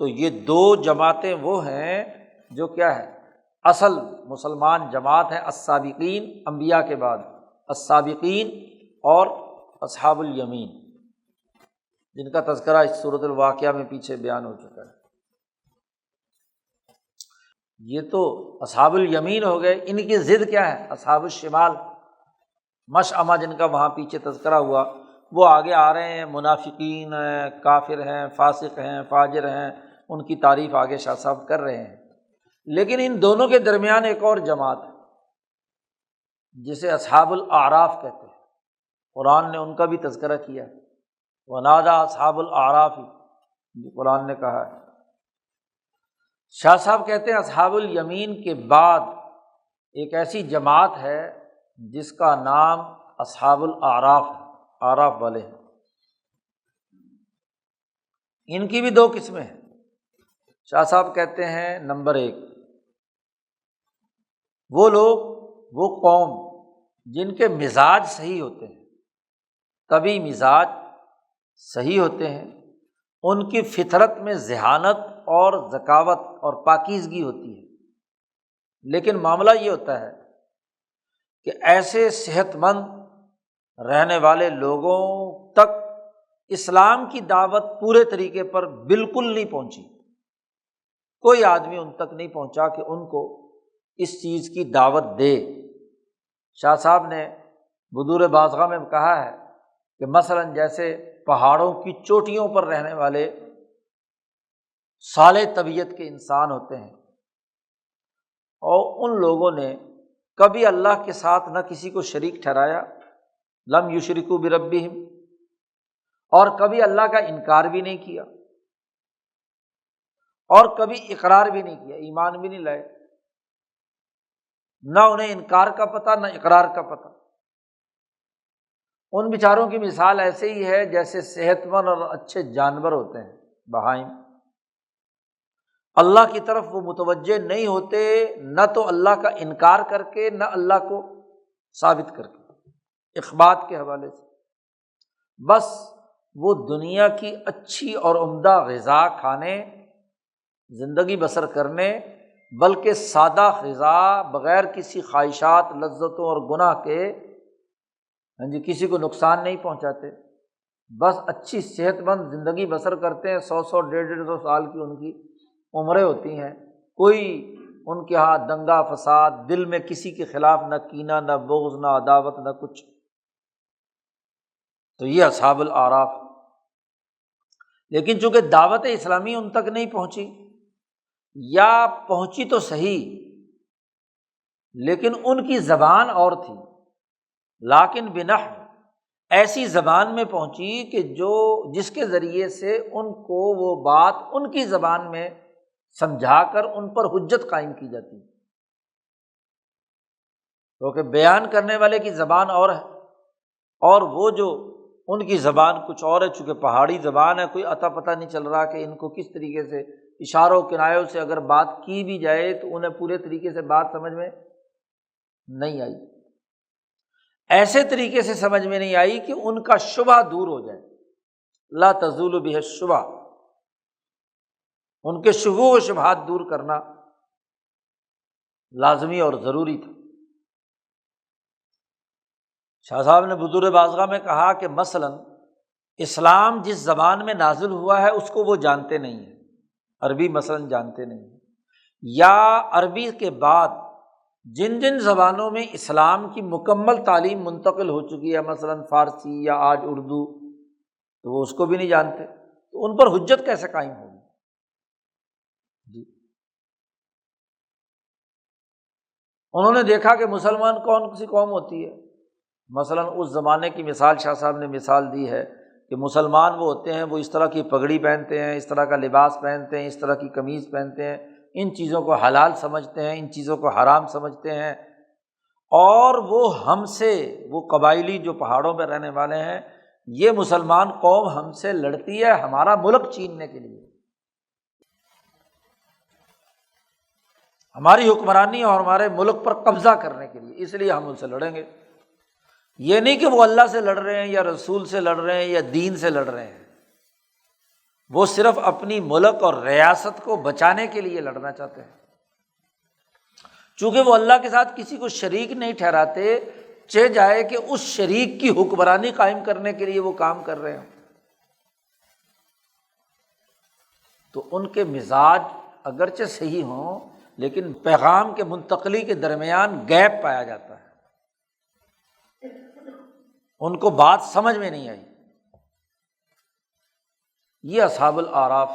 تو یہ دو جماعتیں وہ ہیں جو کیا ہے اصل مسلمان جماعت ہے، السابقین انبیاء کے بعد، السابقین اور اصحاب الیمین، جن کا تذکرہ اس سورۃ الواقعہ میں پیچھے بیان ہو چکا ہے۔ یہ تو اصحاب الیمین ہو گئے، ان کی ضد کیا ہے اصحاب الشمال، مشأمہ جن کا وہاں پیچھے تذکرہ ہوا، وہ آگے آ رہے ہیں، منافقین ہیں، کافر ہیں، فاسق ہیں، فاجر ہیں، ان کی تعریف آگے شاہ صاحب کر رہے ہیں۔ لیکن ان دونوں کے درمیان ایک اور جماعت ہے جسے اصحاب الاعراف کہتے ہیں، قرآن نے ان کا بھی تذکرہ کیا ہے، ونادى اصحاب الاعراف، قرآن نے کہا ہے۔ شاہ صاحب کہتے ہیں اصحاب الیمین کے بعد ایک ایسی جماعت ہے جس کا نام اصحاب الاعراف ہے، اعراف والے ہیں۔ ان کی بھی دو قسمیں ہیں۔ شاہ صاحب کہتے ہیں نمبر ایک، وہ لوگ، وہ قوم جن کے مزاج صحیح ہوتے ہیں، طبعی مزاج صحیح ہوتے ہیں، ان کی فطرت میں ذہانت اور ذکاوت اور پاکیزگی ہوتی ہے، لیکن معاملہ یہ ہوتا ہے کہ ایسے صحت مند رہنے والے لوگوں تک اسلام کی دعوت پورے طریقے پر بالکل نہیں پہنچی، کوئی آدمی ان تک نہیں پہنچا کہ ان کو اس چیز کی دعوت دے۔ شاہ صاحب نے بدور بازغہ میں کہا ہے کہ مثلاً جیسے پہاڑوں کی چوٹیوں پر رہنے والے صالح طبیعت کے انسان ہوتے ہیں، اور ان لوگوں نے کبھی اللہ کے ساتھ نہ کسی کو شریک ٹھہرایا، لم یشرکوا بربہم، اور کبھی اللہ کا انکار بھی نہیں کیا، اور کبھی اقرار بھی نہیں کیا، ایمان بھی نہیں لائے، نہ انہیں انکار کا پتہ نہ اقرار کا پتہ۔ ان بیچاروں کی مثال ایسے ہی ہے جیسے صحت مند اور اچھے جانور ہوتے ہیں، بہائم، اللہ کی طرف وہ متوجہ نہیں ہوتے، نہ تو اللہ کا انکار کر کے نہ اللہ کو ثابت کر کے، اخبات کے حوالے سے۔ بس وہ دنیا کی اچھی اور عمدہ غذا کھانے، زندگی بسر کرنے، بلکہ سادہ غذا بغیر کسی خواہشات، لذتوں اور گناہ کے، کسی کو نقصان نہیں پہنچاتے، بس اچھی صحت مند زندگی بسر کرتے ہیں۔ 100 150 سال کی ان کی عمریں ہوتی ہیں، کوئی ان کے ہاں دنگا فساد، دل میں کسی کے خلاف نہ کینہ، نہ بغض، نہ عداوت، نہ کچھ۔ تو یہ اصحاب الاعراف۔ لیکن چونکہ دعوت اسلامی ان تک نہیں پہنچی، یا پہنچی تو صحیح لیکن ان کی زبان اور تھی، لیکن بنحو ایسی زبان میں پہنچی کہ جس کے ذریعے سے ان کو وہ بات ان کی زبان میں سمجھا کر ان پر حجت قائم کی جاتی، کیونکہ بیان کرنے والے کی زبان اور ہے، اور وہ جو ان کی زبان کچھ اور ہے۔ چونکہ پہاڑی زبان ہے، کوئی عطا پتہ نہیں چل رہا کہ ان کو کس طریقے سے اشاروں کنایوں سے اگر بات کی بھی جائے تو انہیں پورے طریقے سے بات سمجھ میں نہیں آئی، ایسے طریقے سے سمجھ میں نہیں آئی کہ ان کا شبہ دور ہو جائے، لا تزول بہ الشبہ، ان کے شبہ و شبہات دور کرنا لازمی اور ضروری تھا۔ شاہ صاحب نے بدور بازغہ میں کہا کہ مثلاً اسلام جس زبان میں نازل ہوا ہے اس کو وہ جانتے نہیں ہیں، عربی مثلاً جانتے نہیں ہیں، یا عربی کے بعد جن جن زبانوں میں اسلام کی مکمل تعلیم منتقل ہو چکی ہے، مثلاً فارسی یا آج اردو، تو وہ اس کو بھی نہیں جانتے، تو ان پر حجت کیسے قائم ہوگی؟ جی، انہوں نے دیکھا کہ مسلمان کون سی قوم ہوتی ہے، مثلاً اس زمانے کی مثال شاہ صاحب نے مثال دی ہے کہ مسلمان وہ ہوتے ہیں، وہ اس طرح کی پگڑی پہنتے ہیں، اس طرح کا لباس پہنتے ہیں، اس طرح کی قمیض پہنتے ہیں، ان چیزوں کو حلال سمجھتے ہیں، ان چیزوں کو حرام سمجھتے ہیں، اور وہ ہم سے، وہ قبائلی جو پہاڑوں پہ رہنے والے ہیں، یہ مسلمان قوم ہم سے لڑتی ہے ہمارا ملک چھیننے کے لیے، ہماری حکمرانی اور ہمارے ملک پر قبضہ کرنے کے لیے، اس لیے ہم ان سے لڑیں گے۔ یہ نہیں کہ وہ اللہ سے لڑ رہے ہیں یا رسول سے لڑ رہے ہیں یا دین سے لڑ رہے ہیں، وہ صرف اپنی ملک اور ریاست کو بچانے کے لیے لڑنا چاہتے ہیں۔ چونکہ وہ اللہ کے ساتھ کسی کو شریک نہیں ٹھہراتے، چہ جائے کہ اس شریک کی حکمرانی قائم کرنے کے لیے وہ کام کر رہے ہیں، تو ان کے مزاج اگرچہ صحیح ہوں لیکن پیغام کے منتقلی کے درمیان گیپ پایا جاتا ہے، ان کو بات سمجھ میں نہیں آئی۔ یہ اصحاب الاعراف۔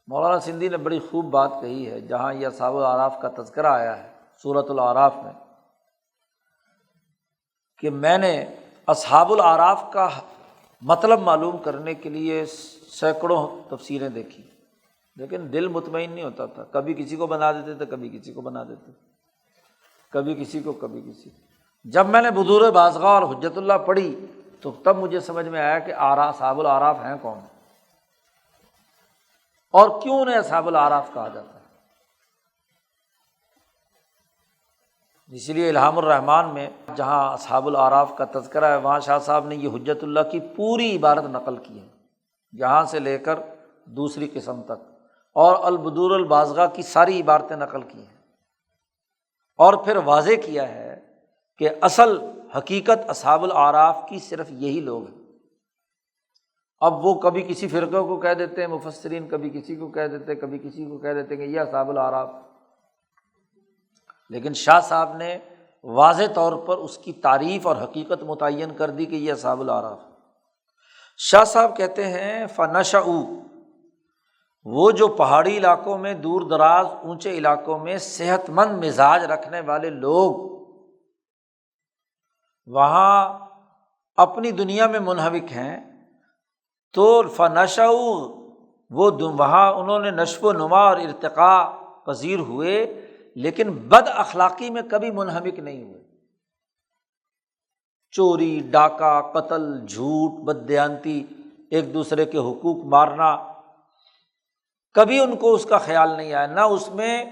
مولانا سندھی نے بڑی خوب بات کہی ہے، جہاں یہ اصحاب الاعراف کا تذکرہ آیا ہے سورۃ الاعراف میں، کہ میں نے اصحاب الاعراف کا مطلب معلوم کرنے کے لیے سینکڑوں تفسیریں دیکھی، لیکن دل مطمئن نہیں ہوتا تھا، کبھی کسی کو بنا دیتے تھے، کبھی کسی کو بنا دیتے، کبھی کسی کو، کبھی کسی کو۔ جب میں نے بدور بازغہ اور حجت اللہ پڑھی تو تب مجھے سمجھ میں آیا کہ اصحاب الاعراف ہیں کون، اور کیوں انہیں اصحاب الاعراف کہا جاتا ہے۔ اس لیے الہام الرحمن میں جہاں اصحاب الاعراف کا تذکرہ ہے، وہاں شاہ صاحب نے یہ حجت اللہ کی پوری عبارت نقل کی ہے، یہاں سے لے کر دوسری قسم تک، اور البدور البازغہ کی ساری عبارتیں نقل کی ہیں، اور پھر واضح کیا ہے کہ اصل حقیقت اصحاب الاعراف کی صرف یہی لوگ ہیں۔ اب وہ کبھی کسی فرقے کو کہہ دیتے ہیں مفسرین، کبھی کسی کو کہہ دیتے، کبھی کسی کو کہہ دیتے کہ یہ اصحاب الاعراف، لیکن شاہ صاحب نے واضح طور پر اس کی تعریف اور حقیقت متعین کر دی کہ یہ اصحاب الاعراف۔ شاہ صاحب کہتے ہیں فنشأوا، وہ جو پہاڑی علاقوں میں، دور دراز اونچے علاقوں میں صحت مند مزاج رکھنے والے لوگ وہاں اپنی دنیا میں منہمک ہیں، تو فنشأوا، وہ وہاں انہوں نے نشو و نما اور ارتقاء پذیر ہوئے، لیکن بد اخلاقی میں کبھی منہمک نہیں ہوئے، چوری، ڈاکہ، قتل، جھوٹ، بددیانتی، ایک دوسرے کے حقوق مارنا، کبھی ان کو اس کا خیال نہیں آیا، نہ اس میں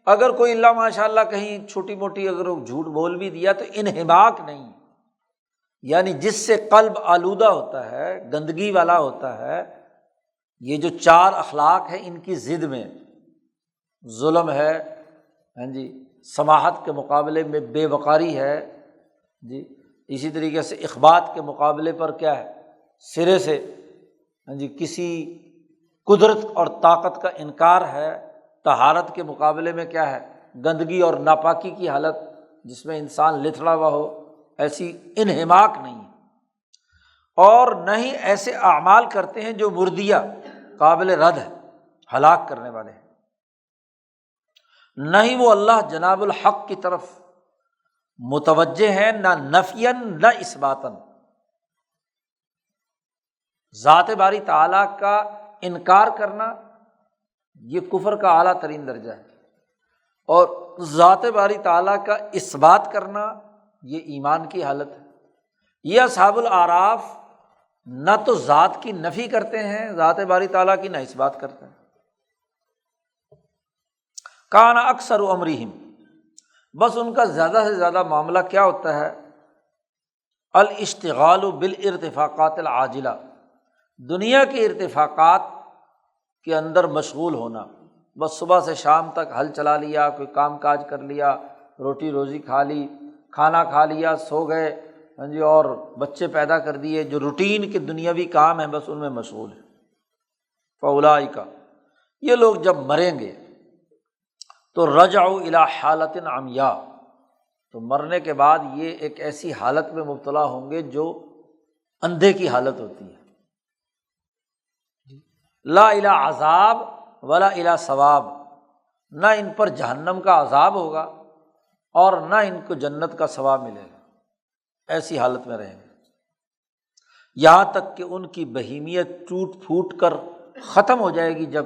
اگر کوئی اللہ ماشاء اللہ کہیں چھوٹی موٹی اگر جھوٹ بول بھی دیا تو انہماک نہیں، یعنی جس سے قلب آلودہ ہوتا ہے، گندگی والا ہوتا ہے، یہ جو 4 اخلاق ہیں ان کی ضد میں ظلم ہے، ہاں جی، سماحت کے مقابلے میں بے وقاری ہے، جی، اسی طریقے سے اخبات کے مقابلے پر کیا ہے، سرے سے ہاں جی کسی قدرت اور طاقت کا انکار ہے، طہارت کے مقابلے میں کیا ہے، گندگی اور ناپاکی کی حالت جس میں انسان لتھڑا ہوا ہو، ایسی انہماک نہیں ہے، اور نہ ہی ایسے اعمال کرتے ہیں جو مردیہ قابل رد ہے، ہلاک کرنے والے ہیں، نہ ہی وہ اللہ جناب الحق کی طرف متوجہ ہیں، نہ نفیاً نہ اثباتاً۔ ذات باری تعالیٰ کا انکار کرنا یہ کفر کا اعلیٰ ترین درجہ ہے، اور ذات باری تعالیٰ کا اثبات کرنا یہ ایمان کی حالت ہے۔ یہ اصحاب الاعراف نہ تو ذات کی نفی کرتے ہیں، ذات باری تعالیٰ کی نہ اثبات کرتے ہیں۔ کان اکثر امرہم، بس ان کا زیادہ سے زیادہ معاملہ کیا ہوتا ہے، الاشتغال بالارتفاقات العاجلہ، دنیا کے ارتفاقات کے اندر مشغول ہونا، بس صبح سے شام تک ہل چلا لیا، کوئی کام کاج کر لیا، روٹی روزی کھا لی، کھانا کھا لیا، سو گئے، ہاں جی، اور بچے پیدا کر دیے، جو روٹین کے دنیاوی کام ہیں بس ان میں مشغول ہیں۔ فاولئک، یہ لوگ جب مریں گے تو رجعوا الی حالۃ عمیاء، تو مرنے کے بعد یہ ایک ایسی حالت میں مبتلا ہوں گے جو اندھے کی حالت ہوتی ہے، لا الی عذاب ولا الی ثواب، نہ ان پر جہنم کا عذاب ہوگا اور نہ ان کو جنت کا ثواب ملے گا، ایسی حالت میں رہیں گے، یہاں تک کہ ان کی بہیمیت ٹوٹ پھوٹ کر ختم ہو جائے گی جب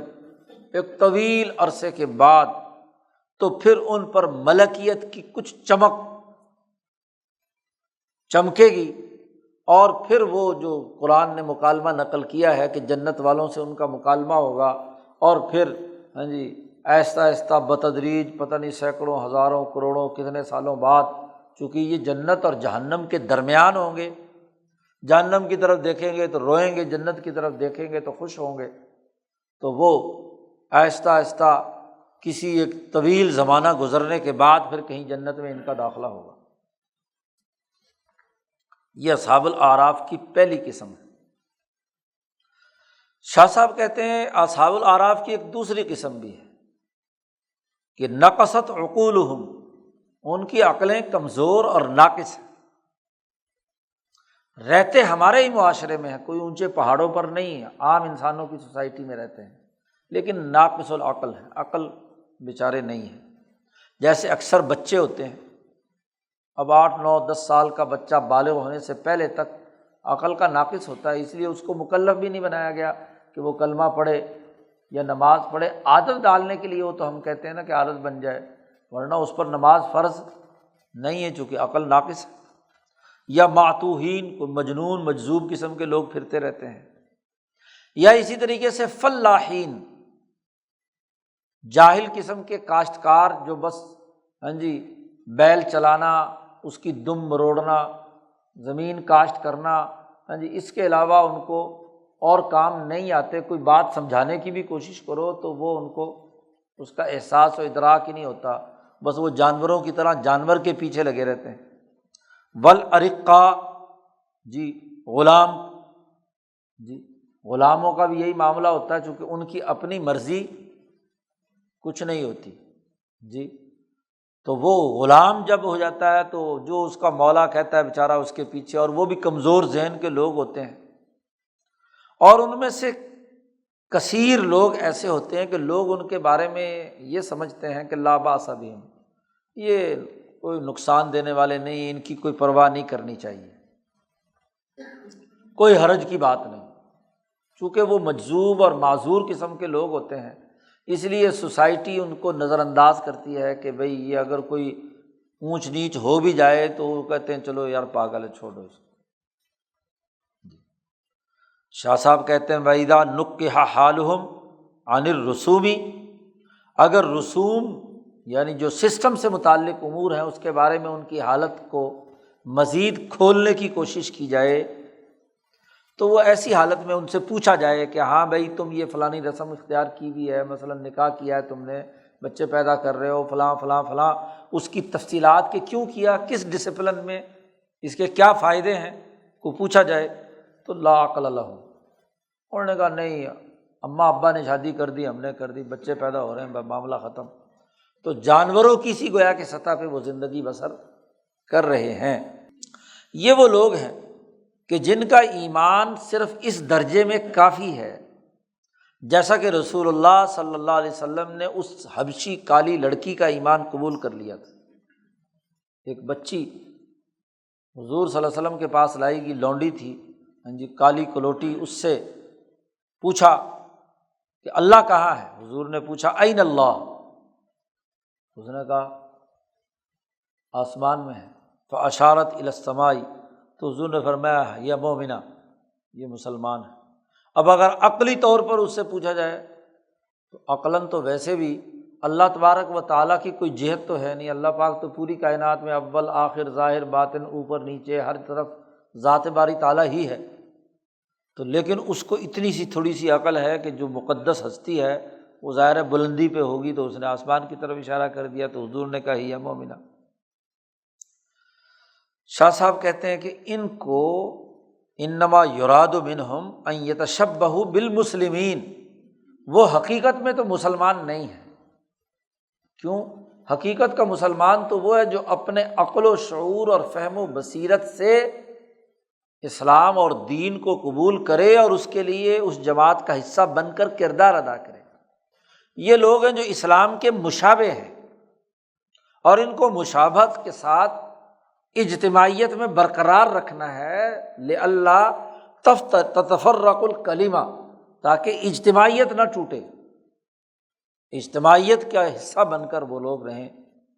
ایک طویل عرصے کے بعد، تو پھر ان پر ملکیت کی کچھ چمک چمکے گی، اور پھر وہ جو قرآن نے مکالمہ نقل کیا ہے کہ جنت والوں سے ان کا مکالمہ ہوگا، اور پھر ہاں جی آہستہ آہستہ بتدریج پتہ نہیں سینکڑوں ہزاروں کروڑوں کتنے سالوں بعد، چونکہ یہ جنت اور جہنم کے درمیان ہوں گے، جہنم کی طرف دیکھیں گے تو روئیں گے، جنت کی طرف دیکھیں گے تو خوش ہوں گے، تو وہ آہستہ آہستہ کسی ایک طویل زمانہ گزرنے کے بعد پھر کہیں جنت میں ان کا داخلہ ہوگا۔ یہ اصحاب الاعراف کی پہلی قسم ہے۔ شاہ صاحب کہتے ہیں اصحاب الاعراف کی ایک دوسری قسم بھی ہے کہ نقصت عقولہم، ان کی عقلیں کمزور اور ناقص ہیں، رہتے ہمارے ہی معاشرے میں ہیں، کوئی اونچے پہاڑوں پر نہیں ہے، عام انسانوں کی سوسائٹی میں رہتے ہیں، لیکن ناقص العقل ہیں، عقل بیچارے نہیں ہیں۔ جیسے اکثر بچے ہوتے ہیں، اب 8 9 10 سال کا بچہ بالغ ہونے سے پہلے تک عقل کا ناقص ہوتا ہے، اس لیے اس کو مکلف بھی نہیں بنایا گیا کہ وہ کلمہ پڑھے یا نماز پڑھے، عادت ڈالنے کے لیے وہ تو ہم کہتے ہیں نا کہ عادت بن جائے، ورنہ اس پر نماز فرض نہیں ہے چونکہ عقل ناقص ہے۔ یا معتوہین، کوئی مجنون مجذوب قسم کے لوگ پھرتے رہتے ہیں، یا اسی طریقے سے فلاحین، جاہل قسم کے کاشتکار جو بس ہاں جی بیل چلانا، اس کی دم مروڑنا، زمین کاشت کرنا، ہاں جی، اس کے علاوہ ان کو اور کام نہیں آتے، کوئی بات سمجھانے کی بھی کوشش کرو تو وہ ان کو اس کا احساس و ادراک ہی نہیں ہوتا، بس وہ جانوروں کی طرح جانور کے پیچھے لگے رہتے ہیں۔ والارقاء، جی غلام، جی غلاموں کا بھی یہی معاملہ ہوتا ہے، چونکہ ان کی اپنی مرضی کچھ نہیں ہوتی، جی، تو وہ غلام جب ہو جاتا ہے تو جو اس کا مولا کہتا ہے بیچارہ اس کے پیچھے، اور وہ بھی کمزور ذہن کے لوگ ہوتے ہیں، اور ان میں سے کثیر لوگ ایسے ہوتے ہیں کہ لوگ ان کے بارے میں یہ سمجھتے ہیں کہ لا باس بہم، یہ کوئی نقصان دینے والے نہیں، ان کی کوئی پرواہ نہیں کرنی چاہیے، کوئی حرج کی بات نہیں، چونکہ وہ مجذوب اور معذور قسم کے لوگ ہوتے ہیں، اس لیے سوسائٹی ان کو نظر انداز کرتی ہے کہ بھئی یہ اگر کوئی اونچ نیچ ہو بھی جائے تو وہ کہتے ہیں چلو یار پاگل ہے، چھوڑو اس کو۔ شاہ صاحب کہتے ہیں وَإِذَا نُقِّحَ حَالُهُمْ عَنِ الرُّسُومِ، اگر رسوم یعنی جو سسٹم سے متعلق امور ہیں اس کے بارے میں ان کی حالت کو مزید کھولنے کی کوشش کی جائے تو وہ ایسی حالت میں ان سے پوچھا جائے کہ ہاں بھائی تم یہ فلانی رسم اختیار کی ہوئی ہے، مثلاً نکاح کیا ہے تم نے، بچے پیدا کر رہے ہو، فلاں فلاں فلاں، اس کی تفصیلات کہ کیوں کیا، کس ڈسپلن میں، اس کے کیا فائدے ہیں کو پوچھا جائے تو لا عقل لہم، انہوں نے کہا نہیں، اماں ابا نے شادی کر دی، ہم نے کر دی، بچے پیدا ہو رہے ہیں، معاملہ ختم۔ تو جانوروں کی سی گویا کہ سطح پہ وہ زندگی بسر کر رہے ہیں۔ یہ وہ لوگ ہیں کہ جن کا ایمان صرف اس درجے میں کافی ہے، جیسا کہ رسول اللہ صلی اللہ علیہ وسلم نے اس حبشی کالی لڑکی کا ایمان قبول کر لیا تھا۔ ایک بچی حضور صلی اللہ علیہ وسلم کے پاس لائی گئی، لونڈی تھی، ہاں جی، کالی کلوٹی، اس سے پوچھا کہ اللہ کہاں ہے؟ حضور نے پوچھا این اللہ؟ اس نے کہا آسمان میں ہے۔ فاشارت الی السماء، تو حضور نے فرمایا یا مومنہ، یہ مسلمان ہے۔ اب اگر عقلی طور پر اس سے پوچھا جائے تو عقلاً تو ویسے بھی اللہ تبارک و تعالیٰ کی کوئی جہت تو ہے نہیں، اللہ پاک تو پوری کائنات میں اول آخر ظاہر باطن اوپر نیچے ہر طرف ذات باری تعالیٰ ہی ہے، تو لیکن اس کو اتنی سی تھوڑی سی عقل ہے کہ جو مقدس ہستی ہے وہ ظاہر بلندی پہ ہوگی، تو اس نے آسمان کی طرف اشارہ کر دیا، تو حضور نے کہا یا مومنہ۔ شاہ صاحب کہتے ہیں کہ ان کو انما یراد منہم ان یتشبہوا بالمسلمین، وہ حقیقت میں تو مسلمان نہیں ہے۔ کیوں؟ حقیقت کا مسلمان تو وہ ہے جو اپنے عقل و شعور اور فہم و بصیرت سے اسلام اور دین کو قبول کرے اور اس کے لیے اس جماعت کا حصہ بن کر کردار ادا کرے۔ یہ لوگ ہیں جو اسلام کے مشابہ ہیں، اور ان کو مشابہت کے ساتھ اجتماعیت میں برقرار رکھنا ہے، لئلا تتفرق الکلمہ، تاکہ اجتماعیت نہ ٹوٹے، اجتماعیت کا حصہ بن کر وہ لوگ رہیں۔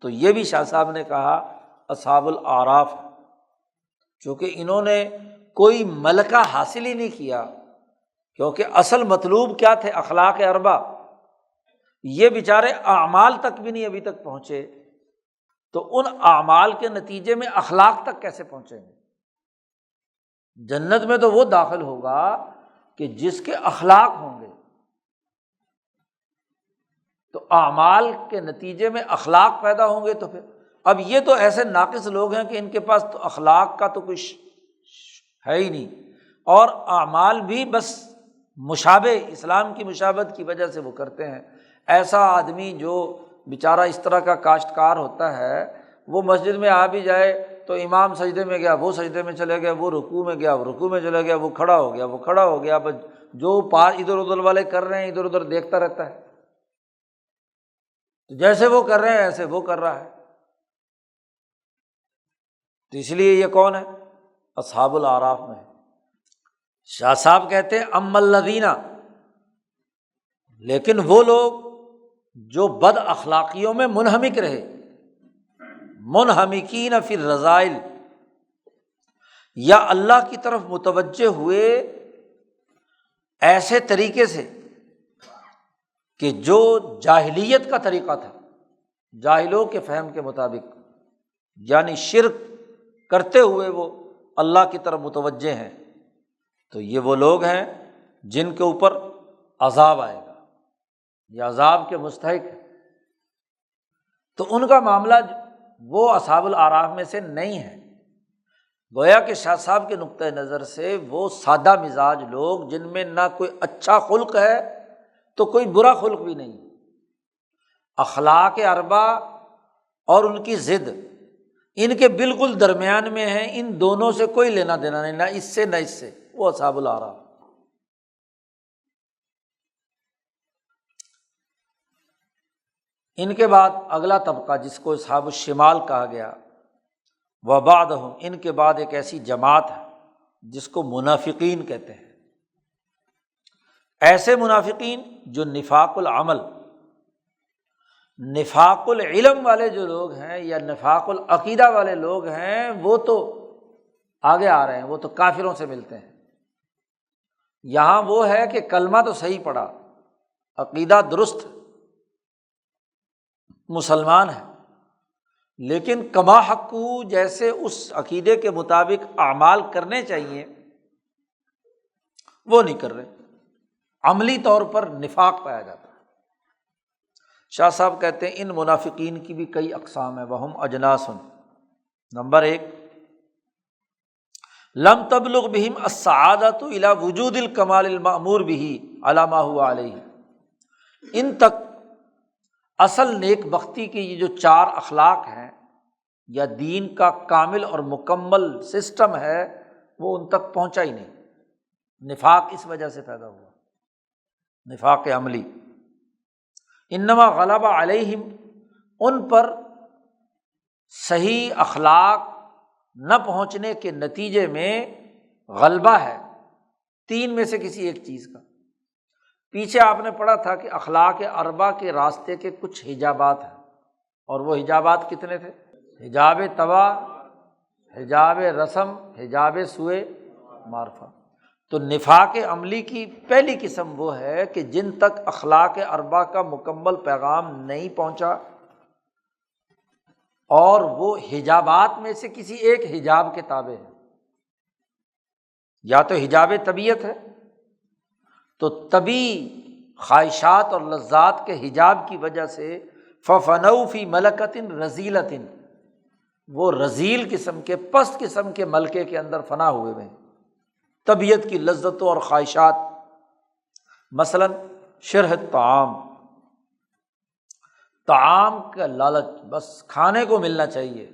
تو یہ بھی شاہ صاحب نے کہا اصحاب الاعراف، چونکہ انہوں نے کوئی ملکہ حاصل ہی نہیں کیا، کیونکہ اصل مطلوب کیا تھے؟ اخلاق اربع، یہ بیچارے اعمال تک بھی نہیں ابھی تک پہنچے، تو ان اعمال کے نتیجے میں اخلاق تک کیسے پہنچیں گے؟ جنت میں تو وہ داخل ہوگا کہ جس کے اخلاق ہوں گے، تو اعمال کے نتیجے میں اخلاق پیدا ہوں گے، تو پھر اب یہ تو ایسے ناقص لوگ ہیں کہ ان کے پاس تو اخلاق کا تو کچھ ہے ہی نہیں، اور اعمال بھی بس مشابہ، اسلام کی مشابہت کی وجہ سے وہ کرتے ہیں۔ ایسا آدمی جو بیچارہ اس طرح کا کاشتکار ہوتا ہے، وہ مسجد میں آ بھی جائے تو امام سجدے میں گیا وہ سجدے میں چلے گیا، وہ رکوع میں گیا وہ رکوع میں چلے گیا، وہ کھڑا ہو گیا وہ کھڑا ہو گیا، بس جو پار ادھر ادھر والے کر رہے ہیں ادھر ادھر دیکھتا رہتا ہے، تو جیسے وہ کر رہے ہیں ایسے وہ کر رہا ہے۔ تو اس لیے یہ کون ہے؟ اصحاب الاعراف میں ہے۔ شاہ صاحب کہتے ہیں اما الذین، لیکن وہ لوگ جو بد اخلاقیوں میں منہمک رہے، منہمکین فی الرذائل، یا اللہ کی طرف متوجہ ہوئے ایسے طریقے سے کہ جو جاہلیت کا طریقہ تھا، جاہلوں کے فہم کے مطابق، یعنی شرک کرتے ہوئے وہ اللہ کی طرف متوجہ ہیں، تو یہ وہ لوگ ہیں جن کے اوپر عذاب آئے گا، یہ عذاب کے مستحق ہیں۔ تو ان کا معاملہ وہ اصحاب الاعراف میں سے نہیں ہے۔ گویا کہ شاہ صاحب کے نقطۂ نظر سے وہ سادہ مزاج لوگ جن میں نہ کوئی اچھا خلق ہے تو کوئی برا خلق بھی نہیں، اخلاق اربع اور ان کی ضد ان کے بالکل درمیان میں ہیں، ان دونوں سے کوئی لینا دینا نہیں، نہ اس سے نہ اس سے، وہ اصحاب الاعراف۔ ان کے بعد اگلا طبقہ جس کو اصحاب الشمال کہا گیا، وبعدہم، ان کے بعد ایک ایسی جماعت ہے جس کو منافقین کہتے ہیں۔ ایسے منافقین جو نفاق العمل، نفاق العلم والے جو لوگ ہیں یا نفاق العقیدہ والے لوگ ہیں، وہ تو آگے آ رہے ہیں، وہ تو کافروں سے ملتے ہیں۔ یہاں وہ ہے کہ کلمہ تو صحیح پڑھا، عقیدہ درست، مسلمان ہے، لیکن کما حقو جیسے اس عقیدے کے مطابق اعمال کرنے چاہیے وہ نہیں کر رہے، عملی طور پر نفاق پایا جاتا ہے۔ شاہ صاحب کہتے ہیں ان منافقین کی بھی کئی اقسام ہیں، وہم اجناس۔ نمبر 1، لم تبلغ بہم السعادۃ الی وجود الکمال المأمور بہ علی ما هو علیہ، ان تک اصل نیک بختی کی یہ جو 4 اخلاق ہیں یا دین کا کامل اور مکمل سسٹم ہے وہ ان تک پہنچا ہی نہیں۔ نفاق اس وجہ سے پیدا ہوا، نفاق عملی۔ انما غلب علیہم، ان پر صحیح اخلاق نہ پہنچنے کے نتیجے میں غلبہ ہے 3 میں سے کسی ایک چیز کا۔ پیچھے آپ نے پڑھا تھا کہ اخلاق اربع کے راستے کے کچھ حجابات ہیں، اور وہ حجابات کتنے تھے؟ حجاب طبع، حجاب رسم، حجاب سوء معرفہ۔ تو نفاق عملی کی پہلی قسم وہ ہے کہ جن تک اخلاق اربع کا مکمل پیغام نہیں پہنچا اور وہ حجابات میں سے کسی ایک حجاب کے تابع ہے، یا تو حجاب طبیعت ہے تو طبی خواہشات اور لذات کے حجاب کی وجہ سے ففنوا فی ملکۃ رذیلۃ، وہ رذیل قسم کے پست قسم کے ملکے کے اندر فنا ہوئے ہیں، طبیعت کی لذتوں اور خواہشات، مثلاً شرح الطعام، طعام کا لالچ، بس کھانے کو ملنا چاہیے،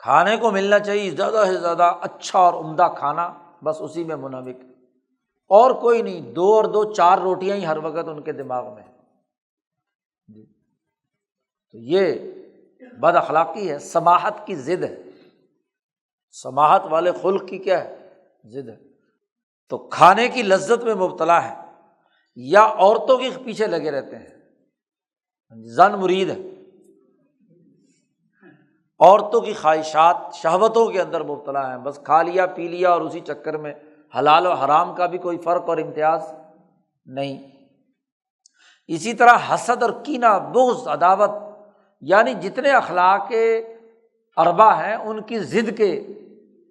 کھانے کو ملنا چاہیے، زیادہ سے زیادہ اچھا اور عمدہ کھانا، بس اسی میں منہمک، اور کوئی نہیں، 2 اور 2 4 روٹیاں ہی ہر وقت ان کے دماغ میں ہیں۔ تو یہ بد اخلاقی ہے، سماحت کی ضد ہے، سماحت والے خلق کی کیا ہے؟ ضد ہے۔ تو کھانے کی لذت میں مبتلا ہے، یا عورتوں کے پیچھے لگے رہتے ہیں، زن مرید ہے، عورتوں کی خواہشات شہوتوں کے اندر مبتلا ہیں، بس کھا لیا پی لیا اور اسی چکر میں حلال و حرام کا بھی کوئی فرق اور امتیاز نہیں۔ اسی طرح حسد اور کینہ، بغض، عداوت، یعنی جتنے اخلاق اربع ہیں ان کی ضد کے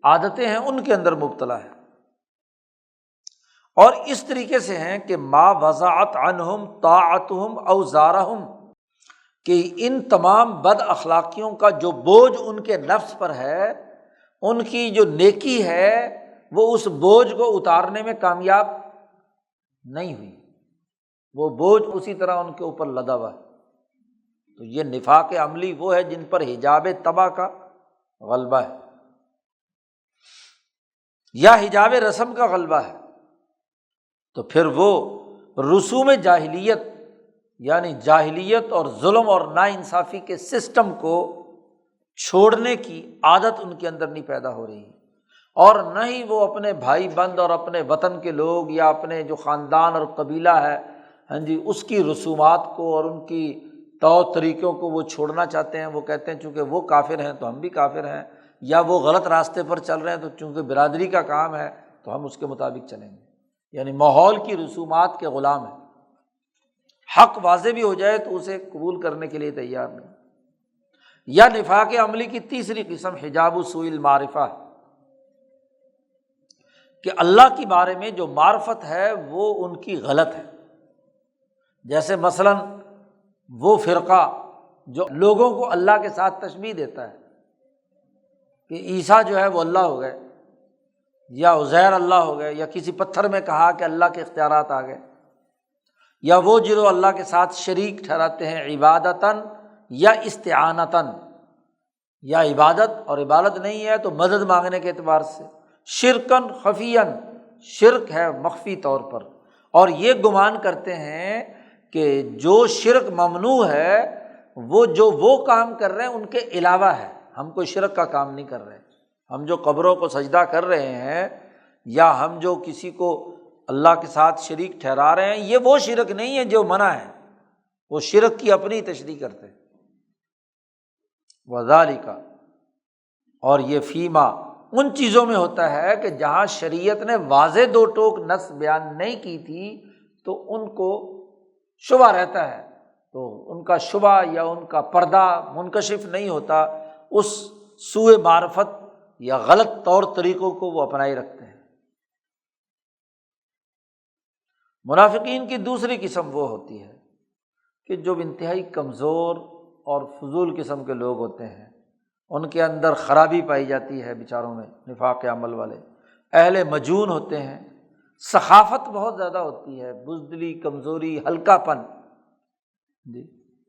عادتیں ہیں ان کے اندر مبتلا ہے، اور اس طریقے سے ہیں کہ ما وضعت عنہم طاعتہم او زارہم، کہ ان تمام بد اخلاقیوں کا جو بوجھ ان کے نفس پر ہے، ان کی جو نیکی ہے وہ اس بوجھ کو اتارنے میں کامیاب نہیں ہوئی، وہ بوجھ اسی طرح ان کے اوپر لدا ہوا ہے۔ تو یہ نفاق عملی وہ ہے جن پر حجاب طبع کا غلبہ ہے یا حجاب رسم کا غلبہ ہے، تو پھر وہ رسوم جاہلیت یعنی جاہلیت اور ظلم اور ناانصافی کے سسٹم کو چھوڑنے کی عادت ان کے اندر نہیں پیدا ہو رہی، اور نہ ہی وہ اپنے بھائی بند اور اپنے وطن کے لوگ یا اپنے جو خاندان اور قبیلہ ہے اس کی رسومات کو اور ان کی طور طریقوں کو وہ چھوڑنا چاہتے ہیں۔ وہ کہتے ہیں چونکہ وہ کافر ہیں تو ہم بھی کافر ہیں، یا وہ غلط راستے پر چل رہے ہیں تو چونکہ برادری کا کام ہے تو ہم اس کے مطابق چلیں گے، یعنی ماحول کی رسومات کے غلام ہیں۔ حق واضح بھی ہو جائے تو اسے قبول کرنے کے لیے تیار نہیں۔ یا نفاق عملی کی تیسری قسم حجاب سوء المعرفہ ہے، کہ اللہ کے بارے میں جو معرفت ہے وہ ان کی غلط ہے۔ جیسے مثلاً وہ فرقہ جو لوگوں کو اللہ کے ساتھ تشبیہ دیتا ہے کہ عیسیٰ جو ہے وہ اللہ ہو گئے، یا عزیر اللہ ہو گئے، یا کسی پتھر میں کہا کہ اللہ کے اختیارات آ گئے، یا وہ جو اللہ کے ساتھ شریک ٹھہراتے ہیں عبادتاً یا استعانتاً، یا عبادت اور عبادت نہیں ہے تو مدد مانگنے کے اعتبار سے، شرکن خفیاً، شرک ہے مخفی طور پر، اور یہ گمان کرتے ہیں کہ جو شرک ممنوع ہے وہ کام کر رہے ہیں ان کے علاوہ ہے، ہم کوئی شرک کا کام نہیں کر رہے، ہم جو قبروں کو سجدہ کر رہے ہیں یا ہم جو کسی کو اللہ کے ساتھ شریک ٹھہرا رہے ہیں، یہ وہ شرک نہیں ہے جو منع ہے، وہ شرک کی اپنی تشریح کرتے ہیں۔ وذالک، اور یہ فیما، ان چیزوں میں ہوتا ہے کہ جہاں شریعت نے واضح 2 ٹوک نص بیان نہیں کی تھی تو ان کو شبہ رہتا ہے تو ان کا شبہ یا ان کا پردہ منکشف نہیں ہوتا، اس سوء معرفت یا غلط طور طریقوں کو وہ اپنائے رکھتے ہیں۔ منافقین کی دوسری قسم وہ ہوتی ہے کہ جو انتہائی کمزور اور فضول قسم کے لوگ ہوتے ہیں، ان کے اندر خرابی پائی جاتی ہے بیچاروں میں، نفاق عمل والے، اہل مجون ہوتے ہیں، سخافت بہت زیادہ ہوتی ہے، بزدلی، کمزوری، ہلکا پن، جی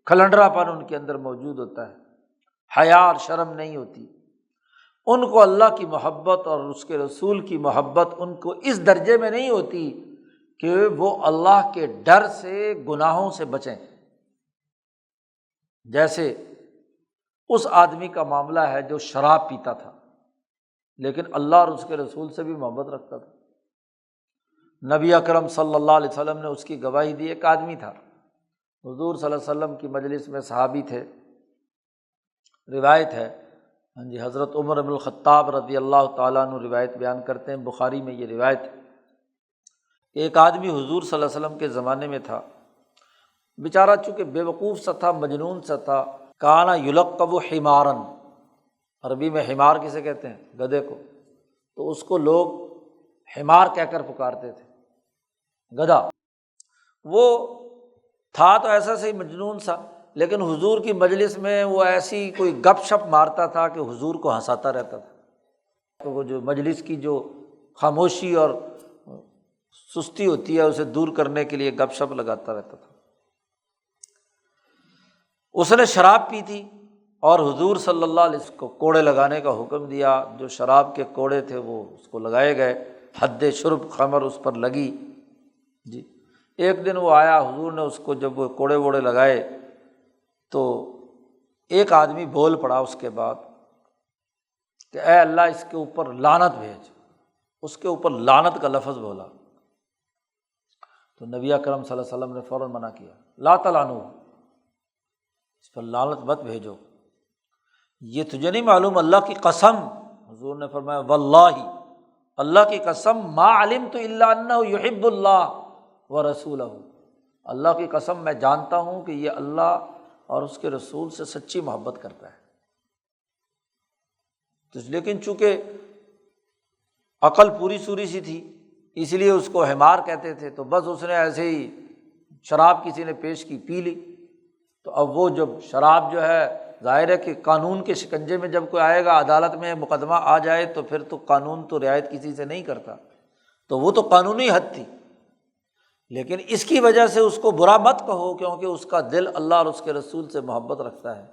کھلنڈرا پن ان کے اندر موجود ہوتا ہے، حیا اور شرم نہیں ہوتی۔ ان کو اللہ کی محبت اور اس کے رسول کی محبت ان کو اس درجے میں نہیں ہوتی کہ وہ اللہ کے ڈر سے گناہوں سے بچیں۔ جیسے اس آدمی کا معاملہ ہے جو شراب پیتا تھا لیکن اللہ اور اس کے رسول سے بھی محبت رکھتا تھا۔ نبی اکرم صلی اللہ علیہ وسلم نے اس کی گواہی دی۔ ایک آدمی تھا، حضور صلی اللہ علیہ وسلم کی مجلس میں صحابی تھے، روایت ہے جی حضرت عمر بن الخطاب رضی اللہ تعالیٰ عنہ روایت بیان کرتے ہیں، بخاری میں یہ روایت ہے کہ ایک آدمی حضور صلی اللہ علیہ وسلم کے زمانے میں تھا، بیچارہ چونکہ بے وقوف سا تھا، مجنون سا تھا، کانا یلقب حمارن، عربی میں حمار کسے کہتے ہیں؟ گدھے کو، تو اس کو لوگ حمار کہہ کر پکارتے تھے، گدھا۔ وہ تھا تو ایسا صحیح مجنون سا، لیکن حضور کی مجلس میں وہ ایسی کوئی گپ شپ مارتا تھا کہ حضور کو ہنساتا رہتا تھا۔ تو وہ جو مجلس کی جو خاموشی اور سستی ہوتی ہے اسے دور کرنے کے لیے گپ شپ لگاتا رہتا تھا۔ اس نے شراب پی تھی اور حضور صلی اللہ علیہ وسلم کو کوڑے لگانے کا حکم دیا۔ جو شراب کے کوڑے تھے وہ اس کو لگائے گئے، حد شرب خمر اس پر لگی۔ جی ایک دن وہ آیا، حضور نے اس کو جب وہ کوڑے ووڑے لگائے تو ایک آدمی بول پڑا اس کے بعد کہ اے اللہ اس کے اوپر لعنت بھیج، اس کے اوپر لعنت کا لفظ بولا۔ تو نبی اکرم صلی اللہ علیہ وسلم نے فوراً منع کیا، لا تلعنوہ، اس پر لعنت مت بھیجو، یہ تجھے نہیں معلوم اللہ کی قسم؟ حضور نے فرمایا واللہ، اللہ کی قسم، ما علمت الا انہ یحب اللہ ورسولہ، اللہ کی قسم میں جانتا ہوں کہ یہ اللہ اور اس کے رسول سے سچی محبت کرتا ہے۔ تو لیکن چونکہ عقل پوری سوری سی تھی اس لیے اس کو حمار کہتے تھے، تو بس اس نے ایسے ہی شراب کسی نے پیش کی، پی لی۔ تو اب وہ جب شراب جو ہے ظاہر ہے کہ قانون کے شکنجے میں جب کوئی آئے گا، عدالت میں مقدمہ آ جائے تو پھر تو قانون تو رعایت کسی سے نہیں کرتا، تو وہ تو قانونی حد تھی، لیکن اس کی وجہ سے اس کو برا مت کہو کیونکہ اس کا دل اللہ اور اس کے رسول سے محبت رکھتا ہے۔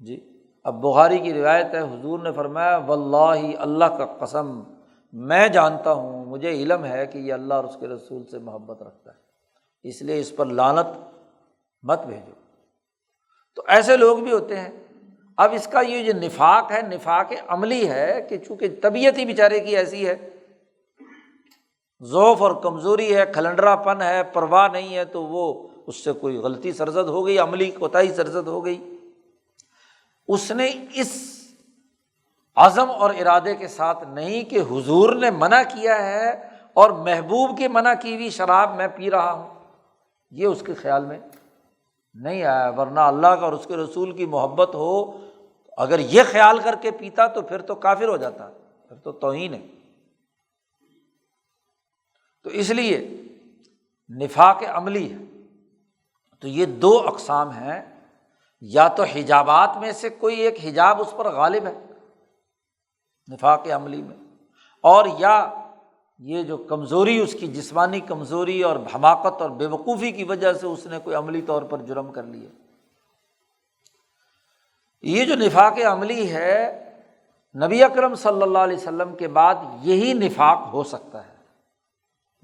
جی اب بخاری کی روایت ہے، حضور نے فرمایا واللہ، اللہ کا قسم، میں جانتا ہوں، مجھے علم ہے کہ یہ اللہ اور اس کے رسول سے محبت رکھتا ہے، اس لیے اس پر لعنت مت بھیجو۔ تو ایسے لوگ بھی ہوتے ہیں۔ اب اس کا یہ جو نفاق ہے، نفاق عملی ہے کہ چونکہ طبیعت ہی بیچارے کی ایسی ہے، ضعف اور کمزوری ہے، کھلنڈرا پن ہے، پرواہ نہیں ہے، تو وہ اس سے کوئی غلطی سرزد ہو گئی، عملی کوتاہی سرزد ہو گئی، اس نے اس عزم اور ارادے کے ساتھ نہیں کہ حضور نے منع کیا ہے اور محبوب کی منع کی ہوئی شراب میں پی رہا ہوں، یہ اس کے خیال میں نہیں آیا، ورنہ اللہ کا اور اس کے رسول کی محبت ہو، اگر یہ خیال کر کے پیتا تو پھر تو کافر ہو جاتا، پھر تو توہین ہے۔ تو اس لیے نفاق عملی ہے۔ تو یہ دو اقسام ہیں، یا تو حجابات میں سے کوئی ایک حجاب اس پر غالب ہے نفاق عملی میں، اور یا یہ جو کمزوری اس کی جسمانی کمزوری اور حماقت اور بے وقوفی کی وجہ سے اس نے کوئی عملی طور پر جرم کر لیا۔ یہ جو نفاق عملی ہے، نبی اکرم صلی اللہ علیہ وسلم کے بعد یہی نفاق ہو سکتا ہے۔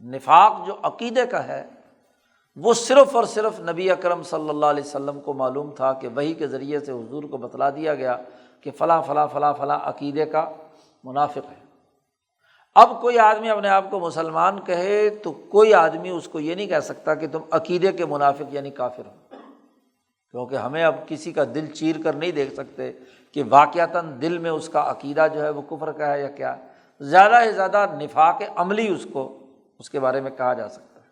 نفاق جو عقیدے کا ہے وہ صرف اور صرف نبی اکرم صلی اللہ علیہ وسلم کو معلوم تھا کہ وحی کے ذریعے سے حضور کو بتلا دیا گیا کہ فلاں فلاں فلاں فلاں عقیدے کا منافق ہے۔ اب کوئی آدمی اپنے آپ کو مسلمان کہے تو کوئی آدمی اس کو یہ نہیں کہہ سکتا کہ تم عقیدے کے منافق یعنی کافر ہو، کیونکہ ہمیں اب کسی کا دل چیر کر نہیں دیکھ سکتے کہ واقعتاً دل میں اس کا عقیدہ جو ہے وہ کفر کا ہے یا کیا۔ زیادہ سے زیادہ نفاق عملی اس کے بارے میں کہا جا سکتا ہے۔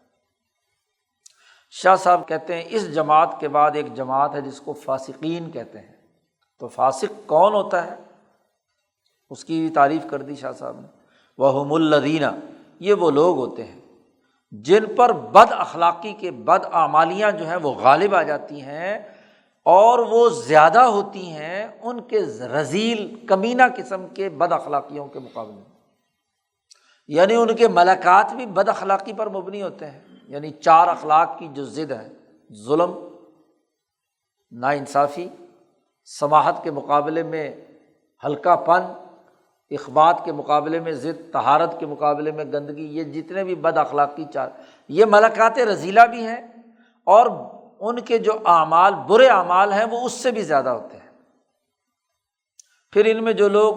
شاہ صاحب کہتے ہیں اس جماعت کے بعد ایک جماعت ہے جس کو فاسقین کہتے ہیں۔ تو فاسق کون ہوتا ہے، اس کی بھی تعریف کر دی شاہ صاحب نے۔ وَهُمُ الَّذِينَ، یہ وہ لوگ ہوتے ہیں جن پر بد اخلاقی کے بد اعمالیاں جو ہیں وہ غالب آ جاتی ہیں اور وہ زیادہ ہوتی ہیں ان کے رذیل کمینہ قسم کے بد اخلاقیوں کے مقابلے میں، یعنی ان کے ملکات بھی بد اخلاقی پر مبنی ہوتے ہیں۔ یعنی چار اخلاق کی جو ضد ہے، ظلم، ناانصافی، سماحت کے مقابلے میں ہلکا پن، اخبات کے مقابلے میں ضد، طہارت کے مقابلے میں گندگی، یہ جتنے بھی بد اخلاقی چار، یہ ملکات رذیلہ بھی ہیں اور ان کے جو اعمال برے اعمال ہیں وہ اس سے بھی زیادہ ہوتے ہیں۔ پھر ان میں جو لوگ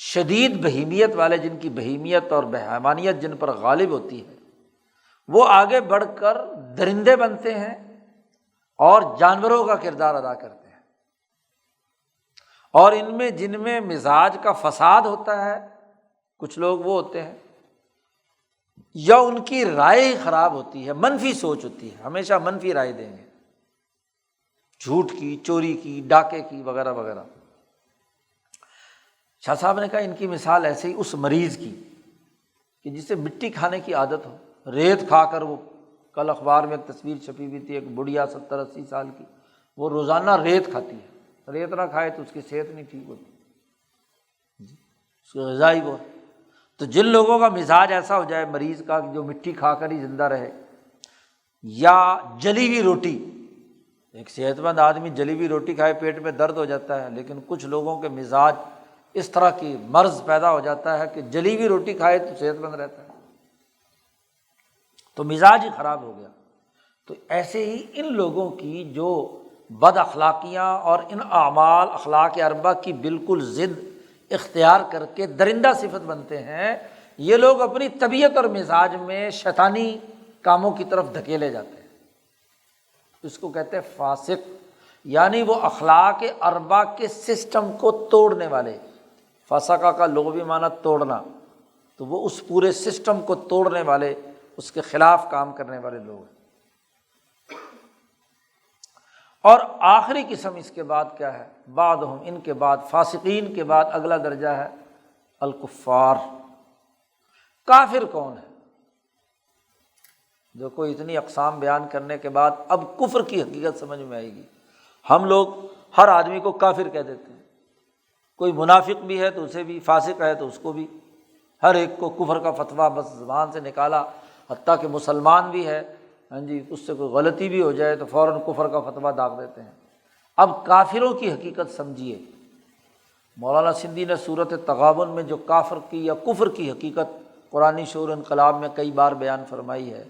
شدید بہیمیت والے، جن کی بہیمیت اور بہیمانیت جن پر غالب ہوتی ہے، وہ آگے بڑھ کر درندے بنتے ہیں اور جانوروں کا کردار ادا کرتے ہیں۔ اور ان میں جن میں مزاج کا فساد ہوتا ہے، کچھ لوگ وہ ہوتے ہیں یا ان کی رائے خراب ہوتی ہے، منفی سوچ ہوتی ہے، ہمیشہ منفی رائے دیں گے، جھوٹ کی، چوری کی، ڈاکے کی، وغیرہ وغیرہ۔ شاہ صاحب نے کہا ان کی مثال ایسے ہی اس مریض کی کہ جسے مٹی کھانے کی عادت ہو، ریت کھا کر، وہ کل اخبار میں ایک تصویر چھپی ہوئی تھی، ایک بڑھیا 70-80 سال کی، وہ روزانہ ریت کھاتی ہے، ریت نہ کھائے تو اس کی صحت نہیں ٹھیک ہوتی، اس کی غذائی وہ۔ تو جن لوگوں کا مزاج ایسا ہو جائے مریض کا جو مٹی کھا کر ہی زندہ رہے، یا جلی ہوئی روٹی، ایک صحت مند آدمی جلی ہوئی روٹی کھائے پیٹ میں درد ہو جاتا ہے، لیکن کچھ لوگوں کے مزاج اس طرح کی مرض پیدا ہو جاتا ہے کہ جلی ہوئی روٹی کھائے تو صحت مند رہتا ہے، تو مزاج ہی خراب ہو گیا۔ تو ایسے ہی ان لوگوں کی جو بد اخلاقیاں اور ان اعمال اخلاق اربع کی بالکل ضد اختیار کر کے درندہ صفت بنتے ہیں، یہ لوگ اپنی طبیعت اور مزاج میں شیطانی کاموں کی طرف دھکیلے جاتے ہیں۔ اس کو کہتے ہیں فاسق، یعنی وہ اخلاق اربع کے سسٹم کو توڑنے والے۔ فسقہ کا لغوی معنی توڑنا، تو وہ اس پورے سسٹم کو توڑنے والے، اس کے خلاف کام کرنے والے لوگ ہیں۔ اور آخری قسم اس کے بعد کیا ہے؟ بعدہم، ان کے بعد، فاسقین کے بعد اگلا درجہ ہے الکفار۔ کافر کون ہے؟ جو کوئی اتنی اقسام بیان کرنے کے بعد اب کفر کی حقیقت سمجھ میں آئے گی۔ ہم لوگ ہر آدمی کو کافر کہہ دیتے ہیں، کوئی منافق بھی ہے تو اسے بھی، فاسق ہے تو اس کو بھی، ہر ایک کو کفر کا فتویٰ بس زبان سے نکالا، حتیٰ کہ مسلمان بھی ہے، ہاں جی، اس سے کوئی غلطی بھی ہو جائے تو فوراً کفر کا فتویٰ داغ دیتے ہیں۔ اب کافروں کی حقیقت سمجھیے۔ مولانا سندھی نے سورۃ تغابن میں جو کافر کی یا کفر کی حقیقت قرآنی شعور انقلاب میں کئی بار بیان فرمائی ہے،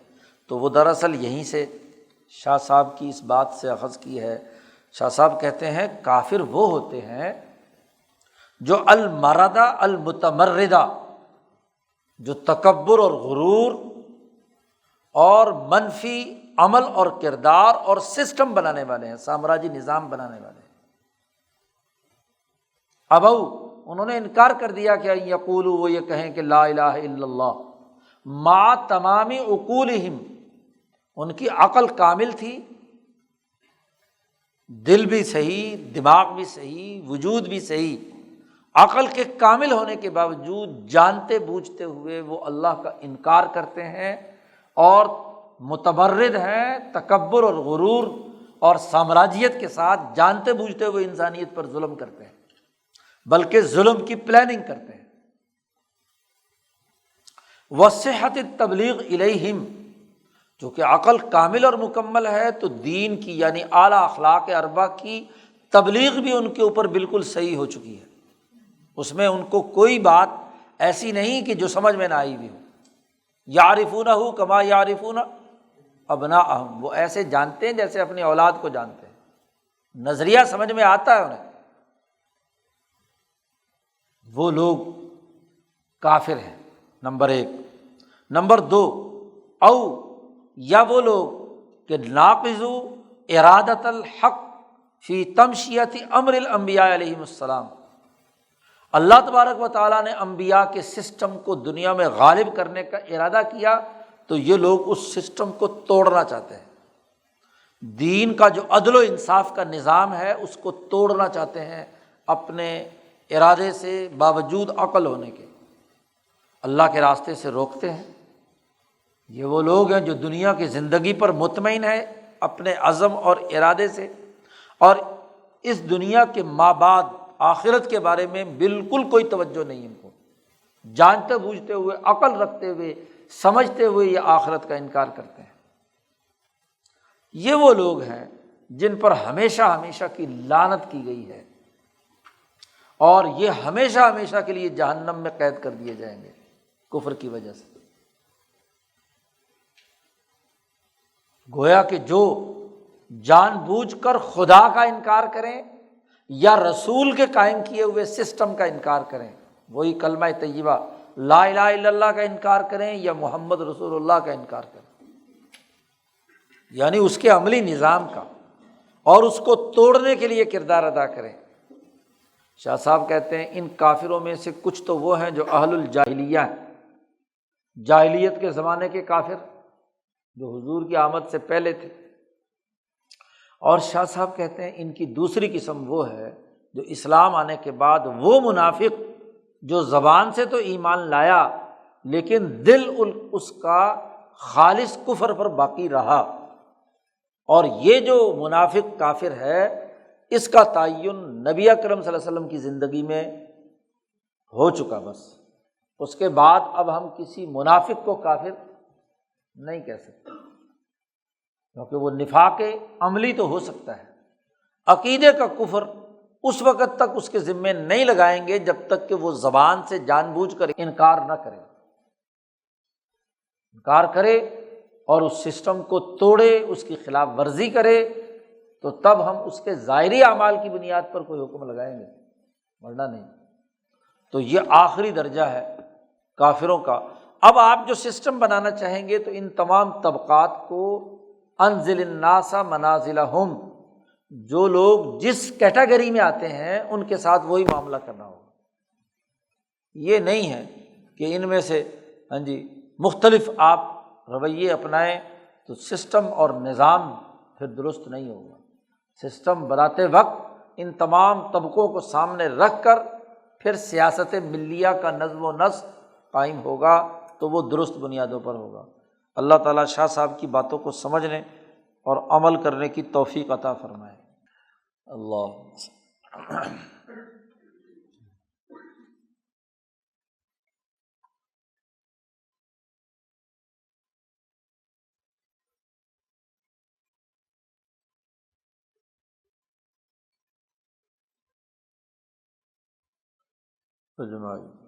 تو وہ دراصل یہیں سے شاہ صاحب کی اس بات سے اخذ کی ہے۔ شاہ صاحب کہتے ہیں کافر وہ ہوتے ہیں جو المردہ المتمردہ، جو تکبر اور غرور اور منفی عمل اور کردار اور سسٹم بنانے والے ہیں، سامراجی نظام بنانے والے ہیں۔ ابو، انہوں نے انکار کر دیا کہ یقولوا، وہ یہ کہیں کہ لا الہ الا اللہ، مع تمام عقولہم، ان کی عقل کامل تھی، دل بھی صحیح، دماغ بھی صحیح، وجود بھی صحیح، عقل کے کامل ہونے کے باوجود جانتے بوجھتے ہوئے وہ اللہ کا انکار کرتے ہیں اور متمرد ہیں، تکبر اور غرور اور سامراجیت کے ساتھ جانتے بوجھتے ہوئے انسانیت پر ظلم کرتے ہیں، بلکہ ظلم کی پلاننگ کرتے ہیں۔ وصحت التبلیغ الیہم، چونکہ عقل کامل اور مکمل ہے تو دین کی یعنی اعلیٰ اخلاق اربع کی تبلیغ بھی ان کے اوپر بالکل صحیح ہو چکی ہے، اس میں ان کو کوئی بات ایسی نہیں کہ جو سمجھ میں نہ آئی بھی ہو۔ یعرفونہ کما یعرفون ابناءہم، وہ ایسے جانتے ہیں جیسے اپنی اولاد کو جانتے ہیں، نظریہ سمجھ میں آتا ہے انہیں۔ وہ لوگ کافر ہیں، نمبر ایک۔ نمبر دو، او یا وہ لوگ کہ ناقضو ارادت الحق فی تمشیت امر الانبیاء علیہم السلام، اللہ تبارک و تعالیٰ نے انبیاء کے سسٹم کو دنیا میں غالب کرنے کا ارادہ کیا تو یہ لوگ اس سسٹم کو توڑنا چاہتے ہیں، دین کا جو عدل و انصاف کا نظام ہے اس کو توڑنا چاہتے ہیں اپنے ارادے سے، باوجود عقل ہونے کے اللہ کے راستے سے روکتے ہیں۔ یہ وہ لوگ ہیں جو دنیا کی زندگی پر مطمئن ہے اپنے عزم اور ارادے سے، اور اس دنیا کے ما بعد آخرت کے بارے میں بالکل کوئی توجہ نہیں ان کو، جانتے بوجھتے ہوئے، عقل رکھتے ہوئے، سمجھتے ہوئے یہ آخرت کا انکار کرتے ہیں۔ یہ وہ لوگ ہیں جن پر ہمیشہ ہمیشہ کی لعنت کی گئی ہے، اور یہ ہمیشہ ہمیشہ کے لیے جہنم میں قید کر دیے جائیں گے کفر کی وجہ سے۔ گویا کہ جو جان بوجھ کر خدا کا انکار کریں یا رسول کے قائم کیے ہوئے سسٹم کا انکار کریں، وہی کلمہ طیبہ لا الہ الا اللہ کا انکار کریں یا محمد رسول اللہ کا انکار کریں، یعنی اس کے عملی نظام کا، اور اس کو توڑنے کے لیے کردار ادا کریں۔ شاہ صاحب کہتے ہیں ان کافروں میں سے کچھ تو وہ ہیں جو اہل الجاہلیہ ہیں، جاہلیت کے زمانے کے کافر جو حضور کی آمد سے پہلے تھے، اور شاہ صاحب کہتے ہیں ان کی دوسری قسم وہ ہے جو اسلام آنے کے بعد وہ منافق جو زبان سے تو ایمان لایا لیکن دل اس کا خالص کفر پر باقی رہا، اور یہ جو منافق کافر ہے اس کا تعین نبی اکرم صلی اللہ علیہ وسلم کی زندگی میں ہو چکا، بس اس کے بعد اب ہم کسی منافق کو کافر نہیں کہہ سکتے، کیونکہ وہ نفاق عملی تو ہو سکتا ہے، عقیدے کا کفر اس وقت تک اس کے ذمے نہیں لگائیں گے جب تک کہ وہ زبان سے جان بوجھ کر انکار نہ کرے، انکار کرے اور اس سسٹم کو توڑے، اس کی خلاف ورزی کرے، تو تب ہم اس کے ظاہری اعمال کی بنیاد پر کوئی حکم لگائیں گے، ورنہ نہیں۔ تو یہ آخری درجہ ہے کافروں کا۔ اب آپ جو سسٹم بنانا چاہیں گے تو ان تمام طبقات کو انزل الناس منازلہم، جو لوگ جس کیٹیگری میں آتے ہیں ان کے ساتھ وہی معاملہ کرنا ہوگا۔ یہ نہیں ہے کہ ان میں سے مختلف آپ رویے اپنائیں تو سسٹم اور نظام پھر درست نہیں ہوگا۔ سسٹم بناتے وقت ان تمام طبقوں کو سامنے رکھ کر پھر سیاست ملیہ کا نظم و نسق قائم ہوگا تو وہ درست بنیادوں پر ہوگا۔ اللہ تعالیٰ شاہ صاحب کی باتوں کو سمجھنے اور عمل کرنے کی توفیق عطا فرمائے۔ اللہ اجمعین۔